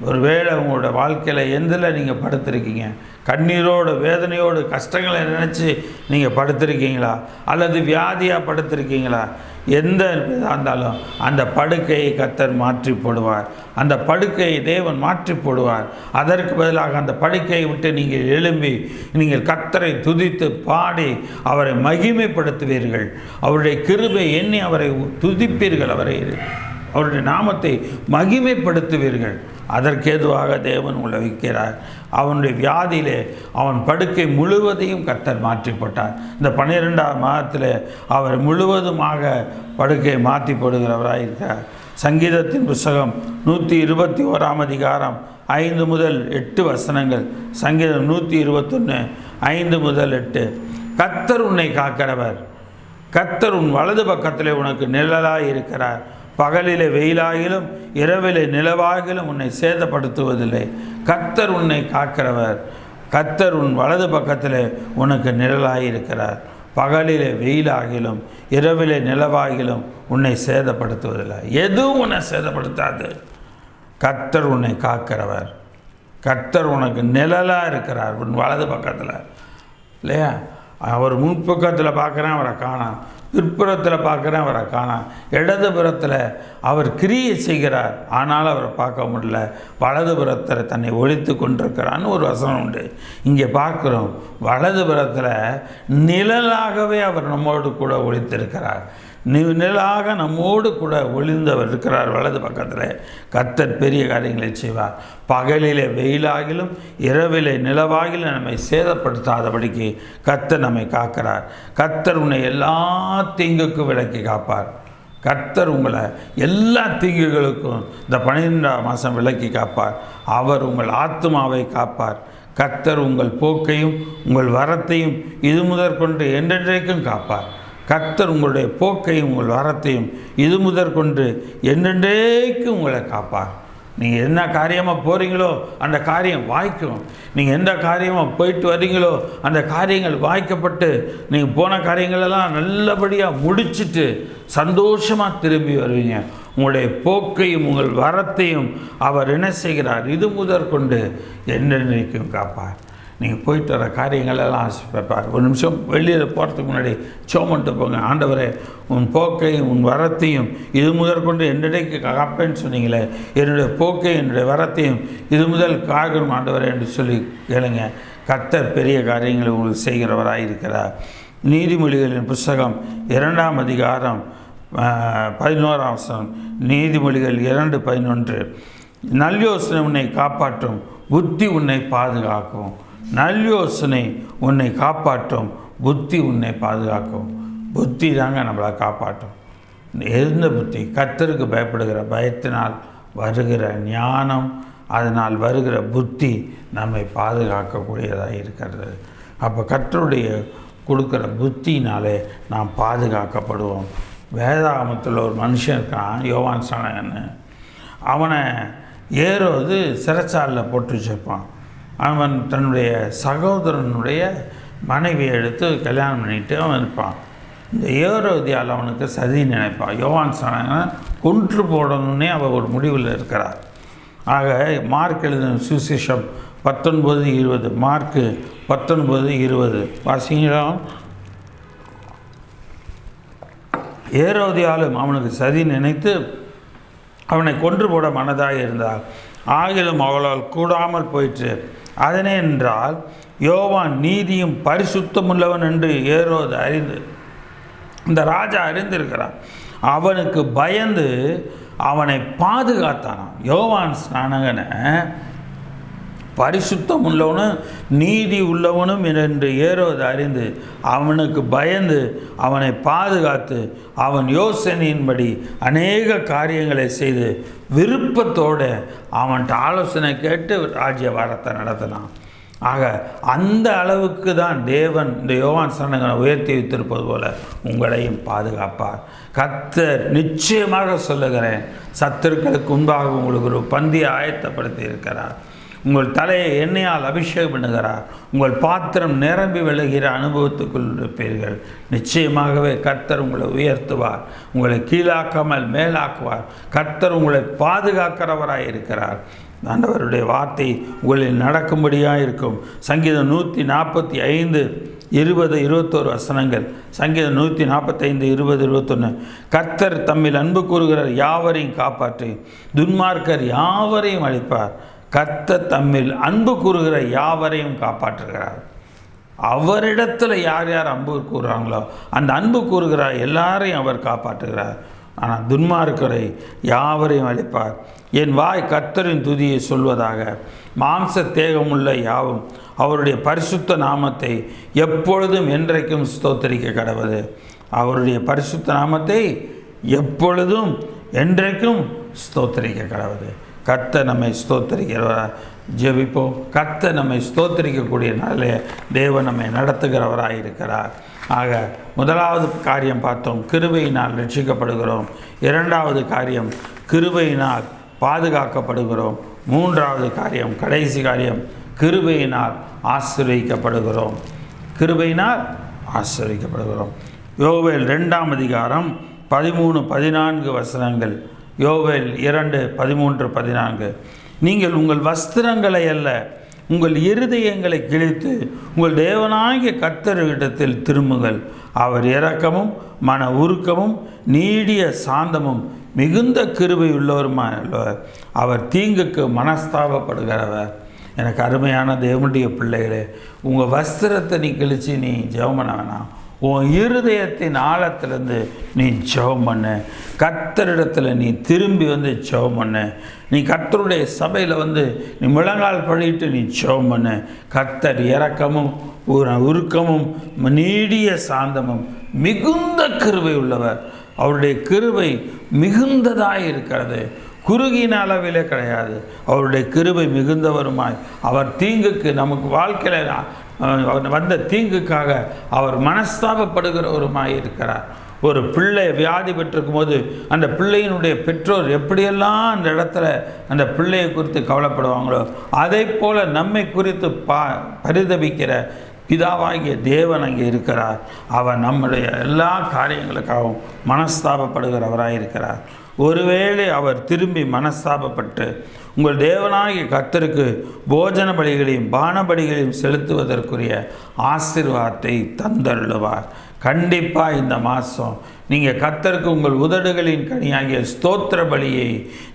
ஒருவேளை உங்களோட வாழ்க்கையில் எந்தில் நீங்கள் படுத்திருக்கீங்க, கண்ணீரோடு வேதனையோடு கஷ்டங்களை நினச்சி நீங்கள் படுத்திருக்கீங்களா, அல்லது வியாதியாக படுத்திருக்கீங்களா, எந்த இருந்தாலும் அந்த படுக்கையை கர்த்தர் மாற்றி போடுவார். அந்த படுக்கையை தேவன் மாற்றி போடுவார். அதற்கு பதிலாக அந்த படுக்கையை விட்டு நீங்கள் எழும்பி நீங்கள் கர்த்தரை துதித்து பாடி அவரை மகிமைப்படுத்துவீர்கள். அவருடைய கிருபை எண்ணி அவரை துதிப்பீர்கள். அவருடைய நாமத்தை மகிமைப்படுத்துவீர்கள். அதற்கேதுவாக தேவன் உங்களை வைக்கிறார். அவனுடைய வியாதியிலே அவன் படுக்கை முழுவதையும் கர்த்தர் மாற்றி போட்டார். இந்த 12ஆம் மாதத்தில் அவர் முழுவதுமாக படுக்கையை மாற்றி போடுகிறவராக இருக்கிறார். சங்கீதத்தின் புஸ்தகம் 121 அதிகாரம் 5 முதல் 8 வசனங்கள். சங்கீதம் 121 5 முதல் 8. கர்த்தர் உன்னை காக்கிறவர், கர்த்தர் உன் வலது பக்கத்திலே உனக்கு நிழலாய் இருக்கிறார். பகலிலே வெயிலாகிலும் இரவிலே நிலவாகிலும் உன்னை சேதப்படுத்துவதில்லை. கர்த்தர் உன்னை காக்கிறவர், கர்த்தர் உன் வலது பக்கத்திலே உனக்கு நிழலாயிருக்கிறார். பகலிலே வெயிலாகிலும் இரவிலே நிலவாகிலும் உன்னை சேதப்படுத்துவதில்லை. எதுவும் உன்னை சேதப்படுத்தாது. கர்த்தர் உன்னை காக்கிறவர், கர்த்தர் உனக்கு நிழலாக இருக்கிறார் உன் வலது பக்கத்தில். இல்லையா? அவர் முன்பக்கத்தில் பார்க்குறேன், அவரை காணாம். பிற்புறத்தில் பார்க்குறேன், அவரை காணாம். இடதுபுறத்தில் அவர் கிரியை செய்கிறார், ஆனால் அவரை பார்க்க முடியல. வலதுபுறத்தில் தன்னை ஒழித்து கொண்டிருக்கிறான்னு ஒரு வசனம் உண்டு. இங்கே பார்க்குறோம், வலதுபுறத்தில் நிழலாகவே அவர் நம்மோடு கூட ஒழித்திருக்கிறார். நிழலாக நம்மோடு கூட ஒளிந்தவர் இருக்கிறார் வலது பக்கத்தில். கர்த்தர் பெரிய காரியங்களை செய்வார். பகலிலே வெயிலாகிலும் இரவிலே நிலவாகிலும் நம்மை சேதப்படுத்தாதபடிக்கு கர்த்தர் நம்மை காக்கிறார். கர்த்தர் உன்னை எல்லா தீங்குக்கும் விலக்கி காப்பார். கர்த்தர் உங்களை எல்லா தீங்குகளுக்கும் இந்த 12ஆம் மாதம் விலக்கி காப்பார். அவர் உங்கள் ஆத்துமாவை காப்பார். கர்த்தர் உங்கள் போக்கையும் உங்கள் வரத்தையும் இது முதற்கொண்டு என்றென்றைக்கும் காப்பார். கர்த்தர் உங்களுடைய போக்கையும் உங்கள் வரத்தையும் இது முதற்கொண்டு என்றென்றைக்கும் உங்களை காப்பார். நீங்கள் என்ன காரியமாக போகிறீங்களோ அந்த காரியம் வாய்க்கும். நீங்கள் எந்த காரியமாக போயிட்டு வரீங்களோ அந்த காரியங்கள் வாய்க்கப்பட்டு நீங்கள் போன காரியங்களெல்லாம் நல்லபடியாக முடிச்சுட்டு சந்தோஷமாக திரும்பி வருவீங்க. உங்களுடைய போக்கையும் உங்கள் வரத்தையும் அவர் என்ன செய்கிறார்? இது முதற்கொண்டு என்றென்றைக்கும் காப்பார். நீங்கள் போயிட்டு வர காரியங்களெல்லாம் ஆசைப்பார். ஒரு நிமிஷம் வெளியில் போகிறதுக்கு முன்னாடி சோமன்ட்டு போங்க. ஆண்டவரே, உன் போக்கையும் உன் வரத்தையும் இது முதற்கொண்டு என்னிடைக்கு காப்பேன்னு சொன்னீங்களே, என்னுடைய போக்கையும் என்னுடைய வரத்தையும் இது முதல் காக்கணும் ஆண்டவரே என்று சொல்லி கேளுங்க. கர்த்தர் பெரிய காரியங்களை உங்களுக்கு செய்கிறவராக இருக்கிறார். நீதிமொழிகளின் புஸ்தகம் 2ஆம் அதிகாரம் 11ஆம் வசனம். நீதிமொழிகள் 2:11. நல்யோசனை உன்னை காப்பாற்றும், புத்தி உன்னை பாதுகாக்கும். நல்யோசனை உன்னை காப்பாற்றும், புத்தி உன்னை பாதுகாக்கும். புத்தி தாங்க நம்மளை காப்பாற்றும். எந்த புத்தி? கர்த்தருக்கு பயப்படுகிற பயத்தினால் வருகிற ஞானம், அதனால் வருகிற புத்தி நம்மை பாதுகாக்கக்கூடியதாக இருக்கிறது. அப்போ கர்த்தருடைய கொடுக்குற புத்தினாலே நாம் பாதுகாக்கப்படுவோம். வேதாகமத்தில் ஒரு மனுஷன் இருக்கான், யோவான் ஸ்நானகன்னு. அவனை ஏரோது சிறைச்சாலையில் போட்டு வச்சுருப்பான். அவன் தன்னுடைய சகோதரனுடைய மனைவியை எடுத்து கல்யாணம் பண்ணிட்டு அவன் இருப்பான். இந்த ஏரோதியால் அவனுக்கு சதி நினைப்பான். யோவான் ஸ்நானகனை கொன்று போடணுன்னே அவள் ஒரு முடிவில் இருக்கிறார். ஆக மார்க் எழுதின சுவிசேஷம் 19:20. மார்க்கு 19:20 வாசிங்களா? ஏரோதியாலும் அவனுக்கு சதி நினைத்து அவனை கொன்று போட மனதாக இருந்தார். ஆகிலும் அவளால் கூடாமல் போயிற்று. அதனே என்றால் யோவான் நீதியும் பரிசுத்தமுள்ளவன் என்று ஏரோது அறிந்து, இந்த ராஜா அறிந்திருக்கிறான். அவனுக்கு பயந்து அவனை பாதுகாத்தானான். யோவான் ஸ்நானகனை பரிசுத்தம் உள்ளவனும் நீதி உள்ளவனும் என்று ஏரோது அறிந்து அவனுக்கு பயந்து அவனை பாதுகாத்து அவன் யோசனையின்படி அநேக காரியங்களை செய்து விருப்பத்தோடு அவன்கிட்ட ஆலோசனை கேட்டு ராஜ்ய வாரத்தை நடத்தினான். ஆக அந்த அளவுக்கு தான் தேவன் இந்த யோவான் ஸ்நானகனை உயர்த்தி வைத்திருப்பது போல உங்களையும் பாதுகாப்பார். கர்த்தர் நிச்சயமாக சொல்லுகிறேன், சத்துருக்களுக்கு முன்பாக உங்களுக்கு ஒரு பந்தியை ஆயத்தப்படுத்தி இருக்கிறார். உங்கள் தலையை எண்ணெயால் அபிஷேகம் பண்ணுகிறார். உங்கள் பாத்திரம் நிரம்பி விழுகிற அனுபவத்துக்குள் இருப்பீர்கள். நிச்சயமாகவே கர்த்தர் உங்களை உயர்த்துவார். உங்களை கீழாக்காமல் மேலாக்குவார். கர்த்தர் உங்களை பாதுகாக்கிறவராய் இருக்கிறார். ஆண்டவருடைய வார்த்தை உங்களில் நடக்கும்படியாக இருக்கும். சங்கீதம் 145 20 21 வசனங்கள். சங்கீதம் 145 20 21. கர்த்தர் தம்மில் அன்பு கூறுகிற யாவரையும் காப்பாற்றி துன்மார்க்கர் யாவரையும் அழிப்பார். கர்த்தர் தம்மில் அன்பு கூறுகிற யாவரையும் காப்பாற்றுகிறார். அவரிடத்தில் யார் யார் அன்பு கூறுறாங்களோ அந்த அன்பு கூறுகிற எல்லாரையும் அவர் காப்பாற்றுகிறார். ஆனால் துன்மார்க்கரை யாவரையும் அழிப்பார். என் வாய் கர்த்தரின் துதியை சொல்வதாக. மாம்ச தேகமுள்ள யாவும் அவருடைய பரிசுத்த நாமத்தை எப்பொழுதும் என்றைக்கும் ஸ்தோத்தரிக்க கடவுது. அவருடைய பரிசுத்த நாமத்தை எப்பொழுதும் என்றைக்கும் ஸ்தோத்தரிக்க கடவுது. கர்த்தர் நம்மை ஸ்தோத்தரிக்கிறவராக ஜெபிப்போம். கர்த்தர் நம்மை ஸ்தோத்தரிக்கக்கூடிய நாளிலே தேவன் நம்மை நடத்துகிறவராக இருக்கிறார். ஆக முதலாவது காரியம் பார்த்தோம், கிருபையினால் ரட்சிக்கப்படுகிறோம். இரண்டாவது காரியம், கிருபையினால் பாதுகாக்கப்படுகிறோம். மூன்றாவது காரியம், கடைசி காரியம், கிருபையினால் ஆசீர்வதிக்கப்படுகிறோம். கிருபையினால் ஆசீர்வதிக்கப்படுகிறோம். யோவேல் 2ஆம் அதிகாரம் 13-14 வசனங்கள். யோவேல் 2:13-14. நீங்கள் உங்கள் வஸ்திரங்களை அல்ல உங்கள் இருதயங்களை கிழித்து உங்கள் தேவனாகிய கர்த்தரிடத்தில் திரும்புங்கள். அவர் இரக்கமும் மன உருக்கமும் நீடிய சாந்தமும் மிகுந்த கிருபை உள்ளவருமானவர். அவர் தீங்குக்கு மனஸ்தாபப்படுகிறவர். எனக்கு அருமையான தேவனுடைய பிள்ளைகளே, உங்கள் வஸ்திரத்தை நீ கிழிச்சு நீ ஜெபம் பண்ண வேணாம். உன் இருதயத்தின் ஆழத்திலேருந்து நீ ஜெபம் பண்ணு. கர்த்தரிடத்தில் நீ திரும்பி வந்து ஜெபம் பண்ணு. நீ கர்த்தருடைய சபையில் வந்து நீ முழங்கால் படிட்டு நீ ஜெபம் பண்ணு. கர்த்தர் இரக்கமும் உருக்கமும் நீடிய சாந்தமும் மிகுந்த கிருபை உள்ளவர். அவருடைய கிருபை மிகுந்ததாக இருக்கிறது, குறுகின அளவிலே கிடையாது. அவருடைய கிருபை மிகுந்தவருமாய் அவர் தீங்குக்கு நமக்கு வாழ்க்கையில் வந்த தீங்குக்காக அவர் மனஸ்தாபப்படுகிறவருமாய் இருக்கிறார். ஒரு பிள்ளை வியாதி பெற்றிருக்கும் போது அந்த பிள்ளையினுடைய பெற்றோர் எப்படியெல்லாம் அந்த இடத்துல அந்த பிள்ளையை குறித்து கவலைப்படுவாங்களோ அதை போல நம்மை குறித்து பரிதபிக்கிற பிதாவாகிய தேவன் அங்கே இருக்கிறார். அவர் நம்முடைய எல்லா காரியங்களுக்காகவும் மனஸ்தாபப்படுகிறவராக இருக்கிறார். ஒருவேளை அவர் திரும்பி மனஸ்தாபப்பட்டு உங்கள் தேவனாகிய கர்த்தருக்கு போஜன பலிகளையும் பான பலிகளையும் செலுத்துவதற்குரிய ஆசீர்வாதத்தை தந்தருளுவார். கண்டிப்பாக இந்த மாதம் நீங்கள் கர்த்தருக்கு உங்கள் உதடுகளின் கனியாகிய ஸ்தோத்திர பலியை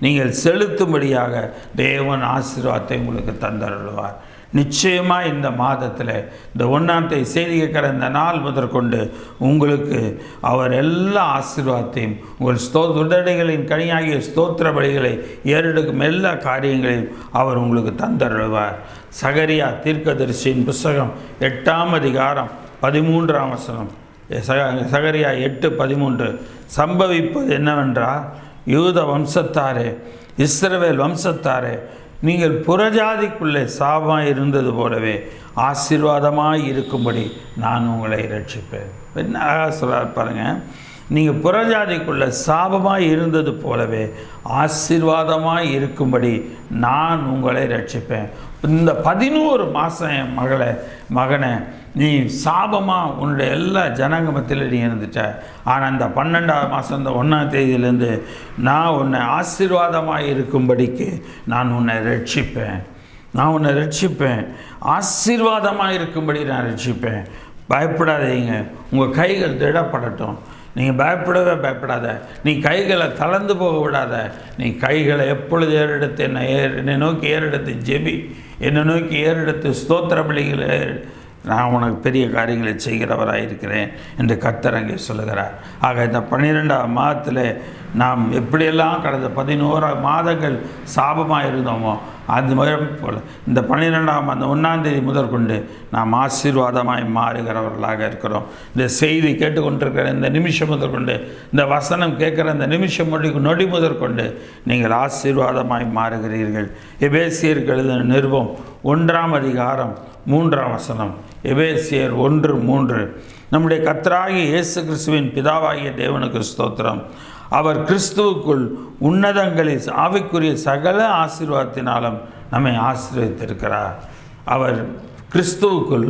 நீங்கள் செலுத்தும்படியாக தேவன் ஆசீர்வாதத்தை உங்களுக்கு தந்தருளுவார். நிச்சயமாக இந்த மாதத்தில் இந்த 1ஆம் தேதி செய்தி கேட்குற இந்த நாள் முதற்கொண்டு உங்களுக்கு அவர் எல்லா ஆசீர்வாதத்தையும் உங்கள் உதடுகளின் கனியாகிய ஸ்தோத்திர பலிகளை ஏறெடுக்கும் எல்லா காரியங்களையும் அவர் உங்களுக்கு தந்தருள்வார். சகரியா தீர்க்கதரிசியின் புஸ்தகம் 8ஆம் அதிகாரம் 13ஆம் வசனம். சகரியா 8:13. சம்பவிப்பது என்னவென்றால், யூத வம்சத்தாரே, இஸ்ரவேல் வம்சத்தாரே, நீங்கள் புறஜாதிக்குள்ளே சாபமாய் இருந்தது போலவே ஆசீர்வாதமாய் இருக்கும்படி நான் உங்களை ரட்சிப்பேன். என்ன அழகாக சொல்ல பாருங்கள். நீங்கள் புறஜாதிக்குள்ளே சாபமாய் இருந்தது போலவே ஆசீர்வாதமாய் இருக்கும்படி நான் உங்களை ரட்சிப்பேன். இந்த 11 மாதம் என் மகனை நீ சாபமாக உன்னுடைய எல்லா ஜனங்கமத்தில் நீ இருந்துட்ட. ஆனால் இந்த 12ஆம் மாதம் இந்த 1ஆம் தேதியிலேருந்து நான் உன்னை ஆசீர்வாதமாக இருக்கும்படிக்கு நான் உன்னை ரட்சிப்பேன். ஆசீர்வாதமாக இருக்கும்படி நான் ரட்சிப்பேன். பயப்படாதீங்க. உங்கள் கைகள் திடப்படட்டும். நீங்கள் பயப்படாத. நீ கைகளை தளர்ந்து போக விடாத. நீ கைகளை எப்பொழுது ஏறெடுத்து என்னை நோக்கி ஏறெடுத்து ஜெபி, என்னை நோக்கி ஏறெடுத்து ஸ்தோத்திர பலிகளை நான் உனக்கு பெரிய காரியங்களை செய்கிறவராக இருக்கிறேன் என்று கர்த்தர் அங்கே சொல்லுகிறார். ஆக இந்த 12ஆம் மாதத்தில் நாம் எப்படியெல்லாம் கடந்த 11 மாதங்கள் சாபமாக இருந்தோமோ அது போல் இந்த 12ஆம் அந்த 1ஆம் தேதி முதற்கொண்டு நாம் ஆசீர்வாதமாய் மாறுகிறவர்களாக இருக்கிறோம். இந்த செய்தி கேட்டுக்கொண்டிருக்கிற இந்த நிமிஷம் முதற்கொண்டு, இந்த வசனம் கேட்குற இந்த நிமிஷம் நொடி முதற்கொண்டு நீங்கள் ஆசீர்வாதமாய் மாறுகிறீர்கள். எபேசியருக்கு எழுதின நிருபம் 1ஆம் அதிகாரம் 3ஆம் வசனம். எபேசியர் 1:3. நம்முடைய கர்த்தராகிய இயேசு கிறிஸ்துவின் பிதாவாகிய தேவனுக்கு ஸ்தோத்திரம். அவர் கிறிஸ்துவுக்குள் உன்னதங்களில் ஆவிக்குரிய சகல ஆசீர்வாதத்தினாலும் நம்மை ஆசீர்வதித்திருக்கிறார். அவர் கிறிஸ்துவுக்குள்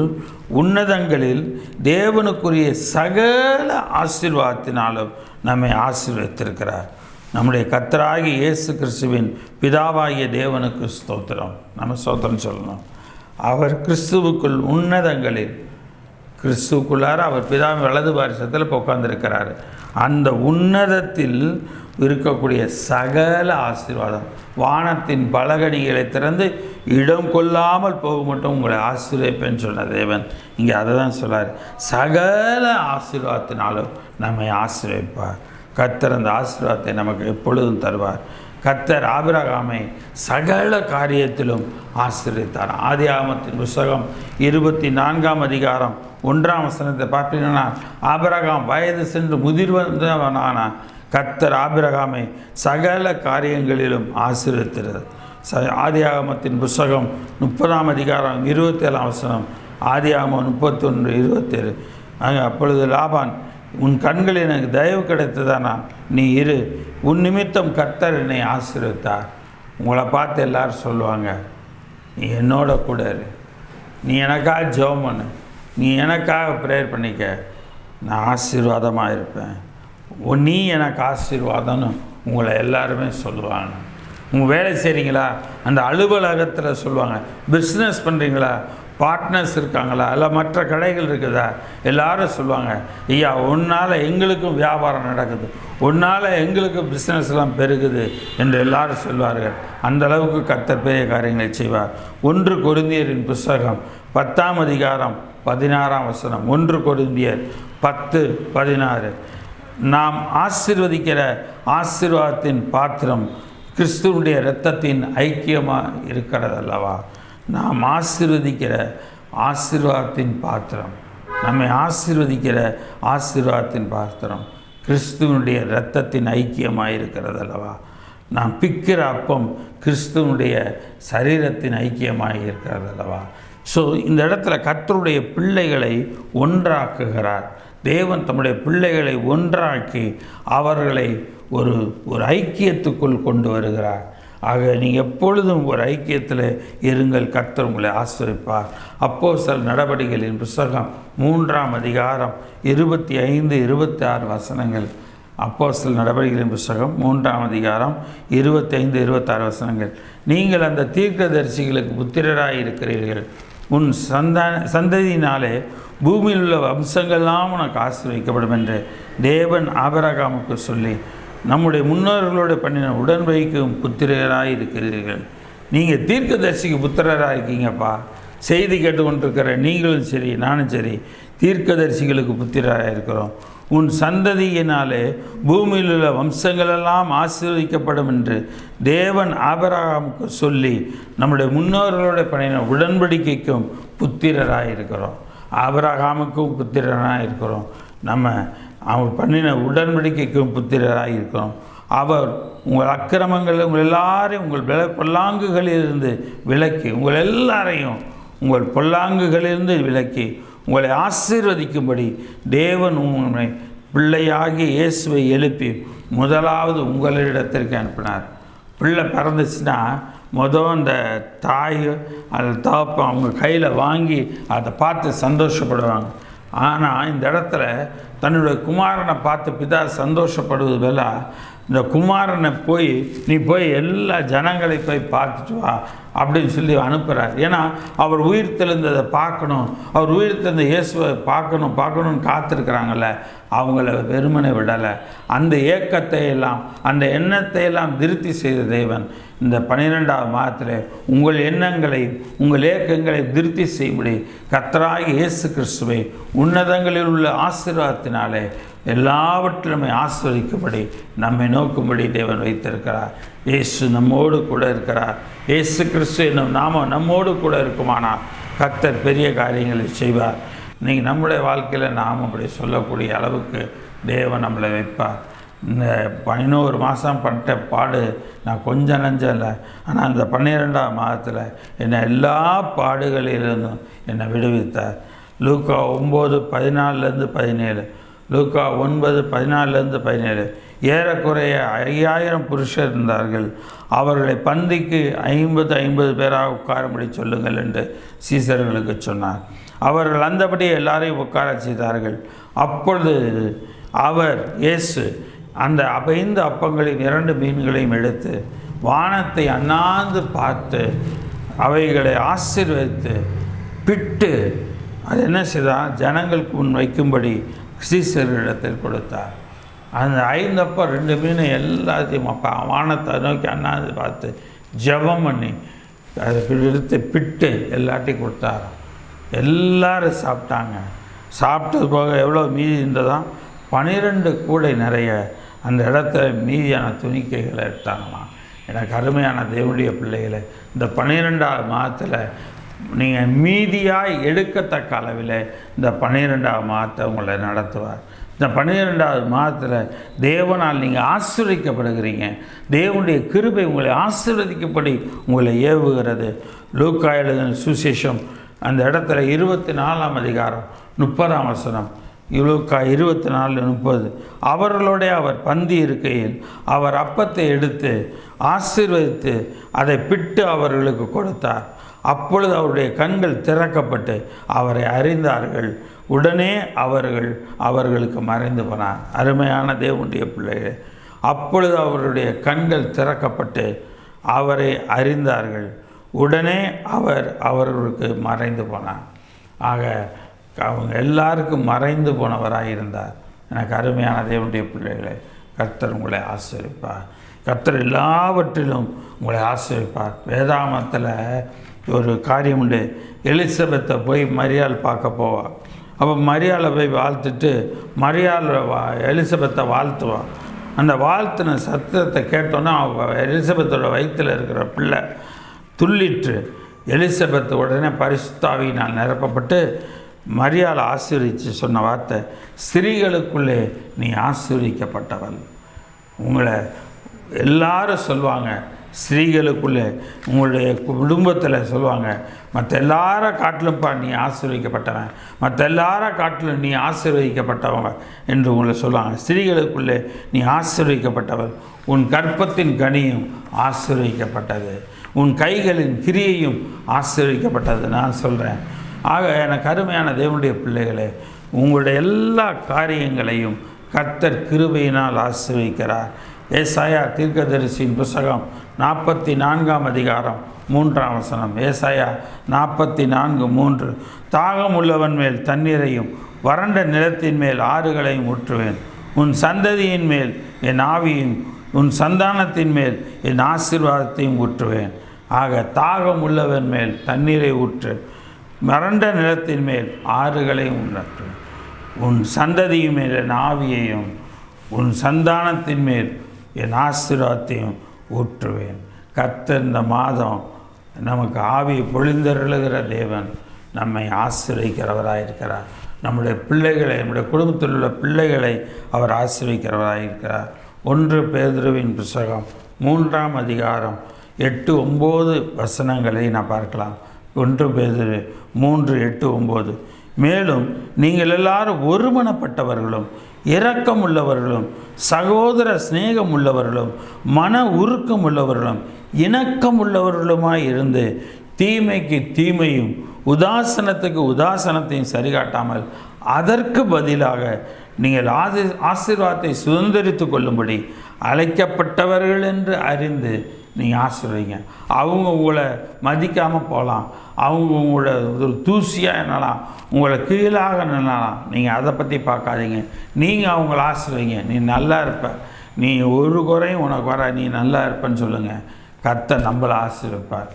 உன்னதங்களில் தேவனுக்குரிய சகல ஆசீர்வாதத்தினாலும் நம்மை ஆசீர்வதித்திருக்கிறார். நம்முடைய கர்த்தராகிய இயேசு கிறிஸ்துவின் பிதாவாகிய தேவனுக்கு ஸ்தோத்திரம். நம்ம ஸ்தோத்திரம் சொல்லணும். அவர் கிறிஸ்துவுக்குள் உன்னதங்களில், கிறிஸ்துவுக்குள்ளார அவர் பிதாவின் வலது பாரிசத்தில் இப்போ உட்கார்ந்திருக்கிறார். அந்த உன்னதத்தில் இருக்கக்கூடிய சகல ஆசீர்வாதம், வானத்தின் பலகணிகளை திறந்து இடம் கொள்ளாமல் போக மட்டும் உங்களை ஆசீர்வதிப்பேன்னு சொன்ன தேவன் இங்கே அதை தான் சொல்கிறார். சகல ஆசீர்வாதத்தினாலும் நம்மை ஆசீர்வதிப்பார். கர்த்தர் அந்த ஆசீர்வாதத்தை நமக்கு எப்பொழுதும் தருவார். கர்த்தர் ஆபிரகாமை சகல காரியத்திலும் ஆசீர்வதித்தார். ஆதியாகமத்தின் புத்தகம் 24ஆம் அதிகாரம் 1ஆம் வசனத்தை பார்த்தீங்கன்னா, ஆபிரகாம் வயது சென்று முதிர்வந்தவனான கர்த்தர் ஆபிரகாமை சகல காரியங்களிலும் ஆசீர்வதித்தது. ஆதியாகமத்தின் புத்தகம் 30ஆம் அதிகாரம் 27ஆம் வசனம். ஆதியாகமம் 31:27. அப்பொழுது லாபான், உன் கண்களில் எனக்கு தயவு கிடைத்ததானா, நீ இரு, உன் நிமித்தம் கர்த்தர் என்னை ஆசீர்வதித்தார். உங்களை பார்த்து எல்லாரும் சொல்லுவாங்க, நீ என்னோட கூட இரு, நீ எனக்காக ஜெபம் பண்ணு, நீ எனக்காக ப்ரேயர் பண்ணிக்க, நான் ஆசீர்வாதமாக இருப்பேன், நீ எனக்கு ஆசீர்வாதம்னு உங்களை எல்லாருமே சொல்லுவாங்க. உங்கள் வேலை செய்கிறீங்களா, அந்த அலுவலகத்தில் சொல்லுவாங்க. பிஸ்னஸ் பண்ணுறீங்களா, பார்ட்னர்ஸ் இருக்காங்களா, இல்லை மற்ற கடைகள் இருக்குதா, எல்லாரும் சொல்லுவாங்க, ஐயா உன்னால் எங்களுக்கும் வியாபாரம் நடக்குது, உன்னால் எங்களுக்கு பிஸ்னஸ்லாம் பெருகுது என்று எல்லாரும் சொல்வார்கள். அந்த அளவுக்கு கர்த்தர் பெரிய காரியங்களை செய்வார். 1 கொரிந்தியரின் புத்தகம் 10ஆம் அதிகாரம் 16ஆம் வசனம். 1 கொரிந்தியர் 10:16. நாம் ஆசீர்வதிக்கிற ஆசீர்வாதத்தின் பாத்திரம் கிறிஸ்துவனுடைய இரத்தத்தின் ஐக்கியமாக இருக்கிறது அல்லவா. நாம் ஆசீர்வதிக்கிற ஆசீர்வாதத்தின் பாத்திரம், நம்மை ஆசீர்வதிக்கிற ஆசீர்வாதத்தின் பாத்திரம் கிறிஸ்துவனுடைய இரத்தத்தின் ஐக்கியமாக இருக்கிறது அல்லவா. நாம் பிக்கிற அப்பம் கிறிஸ்துவனுடைய சரீரத்தின் ஐக்கியமாக இருக்கிறது அல்லவா. ஸோ இந்த இடத்துல கர்த்தருடைய பிள்ளைகளை ஒன்றாக்குகிறார். தேவன் தம்முடைய பிள்ளைகளை ஒன்றாக்கி அவர்களை ஒரு ஐக்கியத்துக்குள் கொண்டு வருகிறார். ஆக நீங்கள் எப்பொழுதும் ஒரு ஐக்கியத்தில் இருங்கள், கர்த்தர் உங்களை ஆசீர்வதிப்பார். அப்போஸ்தலர் நடவடிக்கைகளின் புத்தகம் 3ஆம் அதிகாரம் 25-26 வசனங்கள். அப்போஸ்தலர் நடவடிக்கைகளின் புத்தகம் 3ஆம் அதிகாரம் 25-26 வசனங்கள். நீங்கள் அந்த தீர்க்கதரிசிகளுக்கு புத்திரராய் இருக்கிறீர்கள். உன் சந்ததியினாலே பூமியில் உள்ள வம்சங்கள்லாம் உனக்கு ஆசீர்வதிக்கப்படும் என்று தேவன் ஆபிரகாமுக்கு சொல்லி நம்முடைய முன்னோர்களோடு பண்ணின உடன்படிக்கைக்கும் புத்திரராக இருக்கிறீர்கள். நீங்கள் தீர்க்கதரிசிக்கு புத்திரராக இருக்கீங்கப்பா. செய்தி கேட்டுக்கொண்டிருக்கிற நீங்களும் சரி, நானும் சரி, தீர்க்கதரிசிகளுக்கு புத்திரராக இருக்கிறோம். உன் சந்ததியினாலே பூமியில் உள்ள வம்சங்களெல்லாம் ஆசீர்வதிக்கப்படும் என்று தேவன் ஆபிரகாமுக்கு சொல்லி நம்முடைய முன்னோர்களோட பண்ணின உடன்படிக்கைக்கும் புத்திரராக இருக்கிறோம். ஆபிரகாமுக்கும் புத்திரராக இருக்கிறோம். நம்ம அவர் பண்ணின உடன்படிக்கைக்கும் புத்திரராக இருக்கிறோம். அவர் உங்கள் அக்கிரமங்கள் உங்கள் எல்லாரையும் உங்கள் பொல்லாங்குகளிலிருந்து விலக்கி, உங்கள் எல்லாரையும் உங்கள் பொல்லாங்குகளிலிருந்து விலக்கி உங்களை ஆசீர்வதிக்கும்படி தேவன் உங்களை பிள்ளையாகி இயேசுவை எழுப்பி முதலாவது உங்களிடத்திற்கு அனுப்பினார். பிள்ளை பிறந்துச்சுன்னா அந்த தாய் அதை தகப்பன் அவங்க கையில் வாங்கி அதை பார்த்து சந்தோஷப்படுவாங்க. ஆனால் இந்த இடத்துல தன்னுடைய குமாரனை பார்த்து பிதா சந்தோஷப்படுவது போல இந்த குமாரனை நீ போய் எல்லா ஜனங்களை போய் பார்த்துட்டு வா அப்படின்னு சொல்லி அனுப்புகிறார். ஏன்னா அவர் உயிர் தெழுந்ததை பார்க்கணும், அவர் உயிர் தெழுந்த இயேசுவை பார்க்கணும்னு காத்திருக்கிறாங்கல்ல, அவங்கள வெறுமனை விடலை. அந்த ஏக்கத்தை எல்லாம் அந்த எண்ணத்தை எல்லாம் திருப்தி செய்த தேவன் இந்த 12ஆம் மாதத்தில் உங்கள் எண்ணங்களை உங்கள் ஏக்கங்களை திருப்தி செய்யும்படி கர்த்தராகிய இயேசு கிறிஸ்துவை உன்னதங்களில் உள்ள ஆசீர்வாதத்தினாலே எல்லாவற்றிலும் ஆசீர்வதிக்கும்படி நம்மை நோக்கும்படி தேவன் வைத்திருக்கிறார். இயேசு நம்மோடு கூட இருக்கிறார். இயேசு கிறிஸ்து என்னும் நாமம் நம்மோடு கூட இருக்குமானால் கர்த்தர் பெரிய காரியங்களை செய்வார். நீங்கள் நம்முடைய வாழ்க்கையில் நாம் அப்படி சொல்லக்கூடிய அளவுக்கு தேவன் நம்மளை வைப்பார். இந்த 11 மாதம் பட்ட பாடு நான் கொஞ்சம் நஞ்சம் இல்லை. ஆனால் அந்த 12ஆம் மாதத்தில் என்னை எல்லா பாடுகளிலிருந்தும் என்னை விடுவித்தார். லூக்கா 9:14-17, லூக்கா 9:14-17. ஏறக்குறைய 5000 புருஷர் இருந்தார்கள். அவர்களை பந்திக்கு 50 பேராக உட்காரும்படி சொல்லுங்கள் என்று சீசர்களுக்கு சொன்னார். அவர்கள் அந்தபடி எல்லாரையும் உட்கார செய்தார்கள். அப்பொழுது இயேசு அந்த 5 அப்பங்களையும் 2 மீன்களையும் எடுத்து வானத்தை அண்ணாந்து பார்த்து அவைகளை ஆசீர்வதித்து பிட்டு அது என்ன செய்தால் ஜனங்களுக்கு முன் வைக்கும்படி சீசர்களிடத்தில் கொடுத்தார். அந்த 5 அப்பம் 2 மீன் எல்லாத்தையும் வானத்தை நோக்கி அண்ணாந்து பார்த்து ஜெபம் பண்ணி அதை எடுத்து பிட்டு எல்லாத்தையும் கொடுத்தார். எல்லோரும் சாப்பிட்டாங்க. சாப்பிட்டது போக எவ்வளோ மீதி இருந்ததான் 12 கூடை நிறைய அந்த இடத்துல மீதியான துணிக்கைகளை எடுத்தாங்களாம். எனக்கு அருமையான தேவனுடைய பிள்ளைகளை, இந்த 12ஆவது மாதத்தில் நீங்கள் மீதியாக எடுக்கத்தக்க அளவில் இந்த 12ஆவது மாதத்தை உங்களை நடத்துவார். இந்த 12ஆவது மாதத்தில் தேவனால் நீங்கள் ஆசீர்வதிக்கப்படுகிறீங்க. தேவனுடைய கிருபை உங்களை ஆசீர்வதிக்கப்படி உங்களை ஏவுகிறது. லூக்கா எழுதின சுவிசேஷம் அந்த இடத்துல 24ஆம் அதிகாரம் 30ஆம் வசனம். லூக்கா 24:30. அவர்களோட அவர் பந்தி இருக்கையில் அவர் அப்பத்தை எடுத்து ஆசீர்வதித்து அதை பிட்டு அவர்களுக்கு கொடுத்தார். அப்பொழுது அவருடைய கண்கள் திறக்கப்பட்டு அவரை அறிந்தார்கள். உடனே அவர்களுக்கு மறைந்து போனார். அருமையான தேவனுடைய பிள்ளைகளே, அப்பொழுது அவருடைய கண்கள் திறக்கப்பட்டு அவரை அறிந்தார்கள். உடனே அவர்களுக்கு மறைந்து போனார். ஆக அவங்க எல்லாருக்கும் மறைந்து போனவராக இருந்தார். எனக்கு அருமையான தேவனுடைய பிள்ளைகளை, கர்த்தர் உங்களை ஆசீர்வதிப்பார். கர்த்தர் எல்லாவற்றிலும் உங்களை ஆசீர்வதிப்பார். வேதாகமத்தில் ஒரு காரியம் உண்டு. எலிசபெத்தை போய் மரியாள் பார்க்க போவாள். அப்போ மரியாளை போய் வாழ்த்துட்டு எலிசபெத்தை வாழ்த்துவாள். அந்த வாழ்த்தின சத்தத்தை கேட்டோன்னா எலிசபெத்தோட வயிற்றில் இருக்கிற பிள்ளை துள்ளிட்டு எலிசபெத் உடனே பரிசுத்த ஆவியினால் நிரப்பப்பட்டு மரியாள் ஆசீர்வதித்து சொன்ன வார்த்தை, ஸ்திரீகளுக்குள்ளே நீ ஆசீர்வதிக்கப்பட்டவள். உங்களை எல்லாரும் சொல்லுவாங்க, ஸ்திரீகளுக்குள்ளே உங்களுடைய குடும்பத்தில் சொல்லுவாங்க, மற்ற எல்லார காட்டிலும்ப்பா நீ ஆசீர்வதிக்கப்பட்டவன், மற்ற எல்லார காட்டிலும் நீ ஆசீர்வதிக்கப்பட்டவங்க என்று உங்களை சொல்லுவாங்க. ஸ்திரீகளுக்குள்ளே நீ ஆசீர்வதிக்கப்பட்டவள், உன் கற்பத்தின் கனியும் ஆசீர்வதிக்கப்பட்டது, உன் கைகளின் கிரியையும் ஆசீர்வதிக்கப்பட்டது. நான் சொல்கிறேன். ஆக எனக்கு அருமையான தேவனுடைய பிள்ளைகளே, உங்களுடைய எல்லா காரியங்களையும் கர்த்தர் கிருபையினால் ஆசீர்வதிக்கிறார். ஏசாயா தீர்க்கதரிசியின் புத்தகம் 44ஆம் அதிகாரம் 3ஆம் வசனம். ஏசாயா 44:3. தாகம் உள்ளவன் மேல் தண்ணீரையும் வறண்ட நிலத்தின் மேல் ஆறுகளையும் ஊற்றுவேன். உன் சந்ததியின் மேல் என் ஆவியும் உன் சந்தானத்தின் மேல் என் ஆசீர்வாதத்தையும் ஊற்றுவேன். ஆக தாகம் உள்ளவன் மேல் தண்ணீரை ஊற்று, வறண்ட நிலத்தின் மேல் ஆறுகளையும் ஊற்றுவேன். உன் சந்ததியின் மேல் என் ஆவியையும் உன் சந்தானத்தின் மேல் என் ஆசீர்வாதத்தையும் ஊற்றுவேன். கர்த்தர் இந்த மாதம் நமக்கு ஆவியை பொழிந்தருளுகிற தேவன், நம்மை ஆசீர்வதிக்கிறவராயிருக்கிறார். நம்முடைய பிள்ளைகளை, நம்முடைய குடும்பத்தில் உள்ள பிள்ளைகளை அவர் ஆசீர்வதிக்கிறவராயிருக்கிறார். 1 பேதுருவின் புத்தகம் 3ஆம் அதிகாரம் 8-9 வசனங்களை நான் பார்க்கலாம். 1 பேதுரு 3:8-9. மேலும் நீங்கள் எல்லாரும் ஒருமனப்பட்டவர்களும் இரக்கம் உள்ளவர்களும் சகோதர சிநேகம் உள்ளவர்களும் மன உருக்கம் உள்ளவர்களும் இணக்கம் உள்ளவர்களுமாய் இருந்து தீமைக்கு தீமையும் உதாசனத்துக்கு உதாசனத்தையும் சரிகாட்டாமல் அதற்கு பதிலாக நீங்கள் ஆசீர்வாதத்தை சுதந்திரித்து கொள்ளும்படி அழைக்கப்பட்டவர்கள் என்று அறிந்து நீங்கள் ஆசீர்வதிங்க. அவங்க உங்களை மதிக்காமல் போகலாம், அவங்க உங்களோட ஒரு தூசியாக என்னலாம், உங்களை கீழாக நின்னலாம். நீங்கள் அதை பற்றி பார்க்காதீங்க. நீங்கள் அவங்கள ஆசீர்வதிங்க. நீ நல்லா இருப்ப, நீ ஒரு குறையும் உனக்கு வர, நீ நல்லா இருப்பேன்னு சொல்லுங்கள். கர்த்தர் நம்மளை ஆசீர்வதிப்பார்.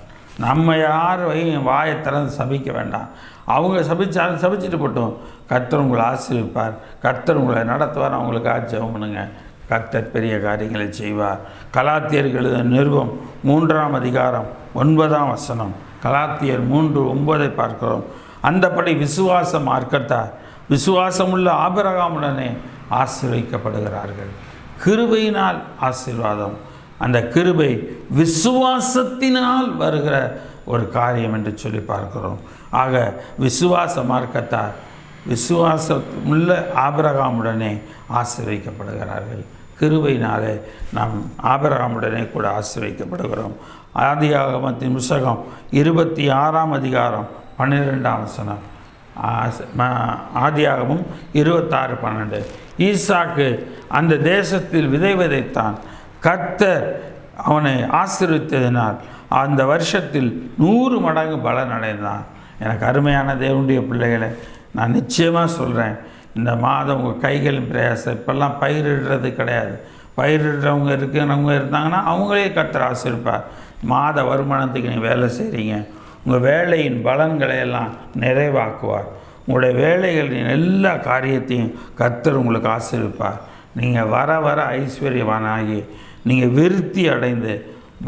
நம்ம யாரையும் வாயை திறந்து சபிக்க வேண்டாம். அவங்க சபிச்சாலும் சபிச்சுட்டு போட்டோம். கர்த்தர் உங்களை ஆசீர்வதிப்பார், கர்த்தர் உங்களை நடத்துவார். அவங்களுக்கு ஜெபம் பண்ணுங்க. கர்த்தர் பெரிய காரியங்களை செய்வார். கலாத்தியர்கள் நிருபம் 3ஆம் அதிகாரம் 9ஆம் வசனம். கலாத்தியர் 3:9 பார்க்கிறோம். அந்தபடி விசுவாச மார்க்கத்தார் விசுவாசமுள்ள ஆபிரகாமுடனே ஆசீர்வதிக்கப்படுகிறார்கள். கிருபையினால் ஆசீர்வாதம். அந்த கிருபை விசுவாசத்தினால் வருகிற ஒரு காரியம் என்று சொல்லி பார்க்கிறோம். ஆக விசுவாச மார்க்கத்தார் விசுவாசமுள்ள ஆபிரகாமுடனே ஆசீர்வதிக்கப்படுகிறார்கள். கிருபையினாலே நாம் ஆபிரகாமுடனே கூட ஆசீர்வதிக்கப்படுகிறோம். ஆதியாகமத்தின் புத்தகம் 26ஆம் அதிகாரம் 12ஆம் வசனம். ஆதியாகமம் 26:12. ஈசாக்கு அந்த தேசத்தில் விதை விதைத்தான். கர்த்தர் அவனை ஆசீர்வதித்ததினால் அந்த வருஷத்தில் 100 மடங்கு பலன் அடைந்தான். எனக்கு அருமையான தேவனுடைய பிள்ளைகளை, நான் நிச்சயமாக சொல்கிறேன், இந்த மாதம் உங்கள் கைகளின் பிரயாசம். இப்போல்லாம் பயிரிடுறது கிடையாது. பயிரிடுறவங்க இருக்கிறவங்க இருந்தாங்கன்னா அவங்களே கர்த்தர் ஆசீர்வதிப்பார். மாத வருமானத்துக்கு நீங்கள் வேலை செய்கிறீங்க, உங்கள் வேலையின் பலன்களை எல்லாம் நிறைவாக்குவார். உங்களுடைய வேலைகளின் எல்லா காரியத்தையும் கர்த்தர் உங்களுக்கு ஆசீர்வதிப்பார். நீங்கள் வர வர ஐஸ்வர்யவானாகி நீங்கள் விருத்தி அடைந்து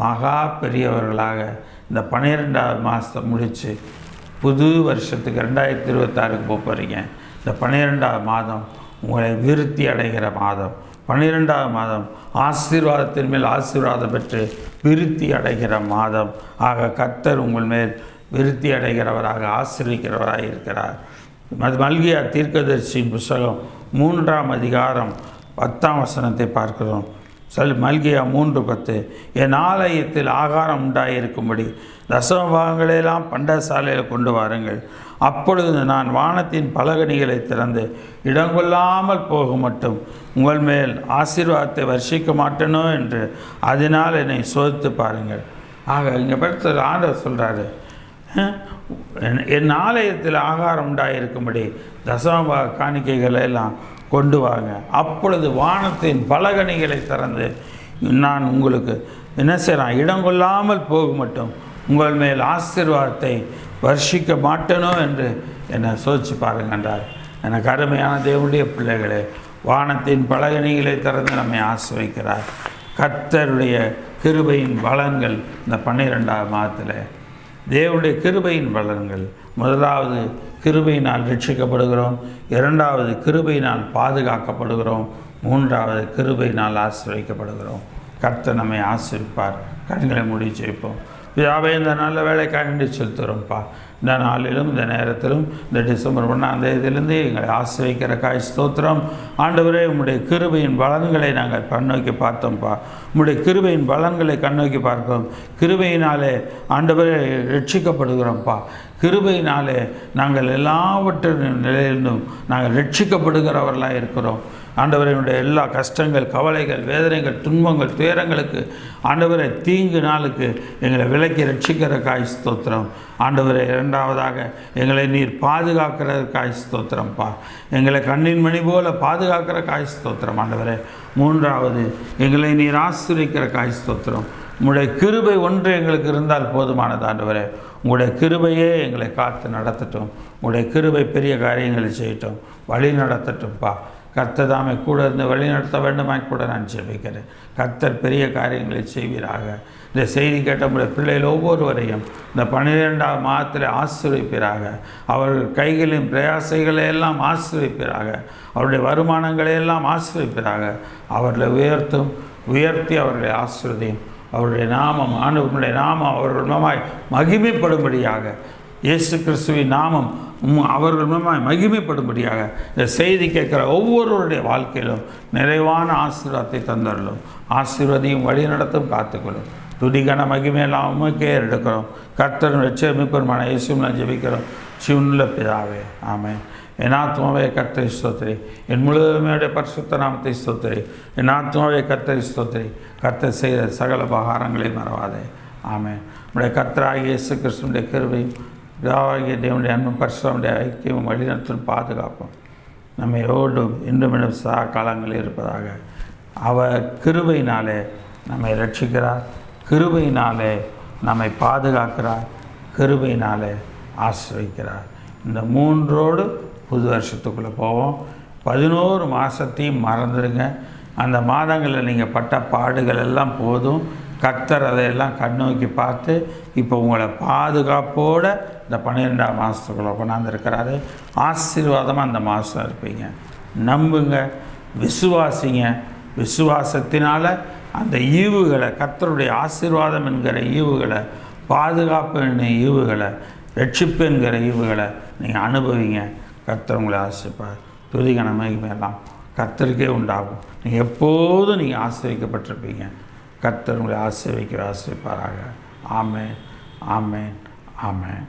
மகா பெரியவர்களாக இந்த 12ஆவது மாதத்தை முடித்து புது வருஷத்துக்கு 2026க்கு போகிறீங்க. இந்த 12ஆவது மாதம் உங்களை விருத்தி அடைகிற மாதம். 12ஆவது மாதம் ஆசீர்வாதத்தின் மேல் ஆசீர்வாதம் பெற்று விருத்தி அடைகிற மாதம். ஆக கர்த்தர் உங்கள் மேல் விருத்தி அடைகிறவராக ஆசீர்வதிக்கிறவராக இருக்கிறார். மல்கியா தீர்க்கதரிசியின் புத்தகம் 3ஆம் அதிகாரம் 10ஆம் வசனத்தை பார்க்கிறோம். மல்கியா 3:10. என் ஆலயத்தில் ஆகாரம் உண்டாயிருக்கும்படி தசமபாகங்களெல்லாம் பண்டசாலையில் கொண்டு வாருங்கள். அப்பொழுது நான் வானத்தின் பலகணிகளை திறந்து இடங்கொள்ளாமல் போக மட்டும் உங்கள் மேல் ஆசீர்வாதத்தை வர்ஷிக்க மாட்டேனோ என்று அதனால் என்னை சோதித்து பாருங்கள். ஆக இங்கே படுத்த ஆண்டவர் சொல்கிறாரு, என் ஆலயத்தில் ஆகாரம் உண்டாயிருக்கும்படி தசமபாக காணிக்கைகளை எல்லாம் கொண்டு வாங்க. அப்பொழுது வானத்தின் பலகணிகளை திறந்து நான் உங்களுக்கு என்ன செய்கிறேன், இடங்கொள்ளாமல் போக மட்டும் உங்கள் மேல் ஆசீர்வாதத்தை வர்ஷிக்க மாட்டேனோ என்று என்னை சோதிச்சு பாருங்கன்றார். எனக்கு அருமையான தேவனுடைய பிள்ளைகளே, வானத்தின் பலகணிகளை திறந்து நம்மை ஆசீர்வதிக்கிறார். கர்த்தருடைய கிருபையின் பலன்கள் இந்த 12ஆவது மாதத்தில். தேவனுடைய கிருபையின் பலன்கள். முதலாவது, கிருபையினால் ரட்சிக்கப்படுகிறோம். இரண்டாவது, கிருபையினால் பாதுகாக்கப்படுகிறோம். மூன்றாவது, கிருபையினால் ஆசீர்வதிக்கப்படுகிறோம். கர்த்தர் நம்மை ஆசீர்வதிப்பார். கண்களை மூடி ஜெபிப்போம். பிதாவே, இந்த நல்ல வேலைக்காக நன்றி செலுத்துகிறோம்ப்பா. இந்த நாளிலும் இந்த நேரத்திலும் இந்த டிசம்பர் 1ஆம் தேதியிலிருந்து எங்களை ஆசீர்வதிக்கிறக்காய் ஸ்தோத்திரம். ஆண்டவரே, உம்முடைய கிருபையின் பலன்களை நாங்கள் கண்ணோக்கி பார்த்தோம்ப்பா. உம்முடைய கிருபையின் பலன்களை கண்ணோக்கி பார்க்கிறோம். கிருபையினாலே ஆண்டவரே ரட்சிக்கப்படுகிறோம்ப்பா. கிருபையினாலே நாங்கள் எல்லாவற்றின் நிலையிலும் நாங்கள் ரட்சிக்கப்படுகிறவர்களாக இருக்கிறோம். ஆண்டவரையுடைய எல்லா கஷ்டங்கள், கவலைகள், வேதனைகள், துன்பங்கள், துயரங்களுக்கு ஆண்டவரை தீங்கு நாளுக்கு எங்களை விலக்கி ரட்சிக்கிறக்காய் ஸ்தோத்திரம். ஆண்டவரை, இரண்டாவதாக எங்களை நீர் பாதுகாக்கிறதுக்காய் ஸ்தோத்திரம்ப்பா. எங்களை கண்ணின் மணி போல பாதுகாக்கிறக்காய் ஸ்தோத்திரம். ஆண்டவரே, மூன்றாவது, எங்களை நீர் ஆசீர்வதிக்கிறக்காய் ஸ்தோத்திரம். உங்களுடைய கிருபை ஒன்று எங்களுக்கு இருந்தால் போதுமானது. ஆண்டவரே, உங்களுடைய கிருபையே எங்களை காத்து நடத்தட்டும். உங்களுடைய கிருபை பெரிய காரியங்களை செய்யட்டும், வழி நடத்தட்டும்ப்பா. கர்த்தர் தாமே கூட இருந்து வழி நடத்த வேண்டுமாய் கூட நான் ஜெபிக்கிறேன். கர்த்தர் பெரிய காரியங்களை செய்வீராக. இந்த செய்தி கேட்ட உங்களுடைய பிள்ளைகள் ஒவ்வொருவரையும் இந்த 12ஆவது மாதத்தில் ஆசீர்வதிப்பீராக. அவர்கள் கைகளின் பிரயாசைகளை எல்லாம் ஆசீர்வதிப்பீராக. அவருடைய வருமானங்களை எல்லாம் ஆசீர்வதிப்பீராக. அவர்களை உயர்த்தி அவர்களை ஆசீர்வதியும். அவருடைய நாமம், ஆண்டவருடைய நாமம் அவர்கள் மூலமாய் மகிமைப்படும்படியாக, இயேசு கிறிஸ்துவின் நாமம் அவர்கள் மூலமாய் மகிமைப்படும்படியாக இந்த செய்தி கேட்குற ஒவ்வொருவருடைய வாழ்க்கையிலும் நிறைவான ஆசீர்வாதத்தை தந்தரலும். ஆசீர்வதியும், வழி நடத்தும், காத்துக்கொள்ளும். துதிக்கான மகிமையெல்லாம் உமக்கே எடுக்கிறோம். கர்த்தரும் ரட்சகருமான இயேசுவின் ஜெபிக்கிறோம். சிவனுள்ள பிதாவே, ஆமென். என் ஆத்மாவே கர்த்தரை ஸ்தோத்திரி. என் முழுமையுடைய பரிசுத்த நாமத்தை ஸ்தோத்திரி. என் ஆத்மாவே கர்த்தரை ஸ்தோத்திரி. கர்த்தர் செய்த சகல உபகாரங்களை மறவாதே. ஆமென். நம்முடைய கர்த்தராகிய இயேசு கிறிஸ்துவினுடைய கிருபையும் பிதாவாகிய தேவனுடைய அன்பும் பரிசுத்தமுடைய ஐக்கியமும் வழிநடத்தும் பாதுகாப்பும் நம்மையோடும் இன்றும் சதா காலங்களில் இருப்பதாக. அவர் கிருபையினாலே நம்மை ரட்சிக்கிறார். கிருபையினாலே நம்மை பாதுகாக்கிறார், கிருபையினாலே ஆசீர்வதிக்கிறார். இந்த 3ஓடு புது வருஷத்துக்குள்ளே போவோம். 11 மாதத்தையும் மறந்துடுங்க. அந்த மாதங்களில் நீங்கள் பட்ட பாடுகள் எல்லாம் போதும். கர்த்தர் அதையெல்லாம் கண்ணோக்கி பார்த்து இப்போ உங்களை பாதுகாப்போடு இந்த 12ஆம் மாதத்துக்குள்ளே கொண்டாந்துருக்கிறாரு. ஆசீர்வாதமாக அந்த மாதம் இருப்பீங்க. நம்புங்க, விசுவாசிங்க. விசுவாசத்தினால் அந்த ஈவுகளை, கர்த்தருடைய ஆசீர்வாதம் என்கிற ஈவுகளை, பாதுகாப்பு என்கிற ஈவுகளை, ரட்சிப்பு என்கிற ஈவுகளை நீங்கள் அனுபவிங்க. கர்த்தர் உங்களை ஆசீர்வார். துதிகன மகிமையெல்லாம் கர்த்தருக்கே உண்டாகும். நீங்கள் எப்போதும் நீங்கள் ஆசீர்வதிக்கப்பட்டிருப்பீங்க. கர்த்தர் உங்களை ஆசீர்வதிப்பாராக. ஆமென், ஆமென், ஆமென்.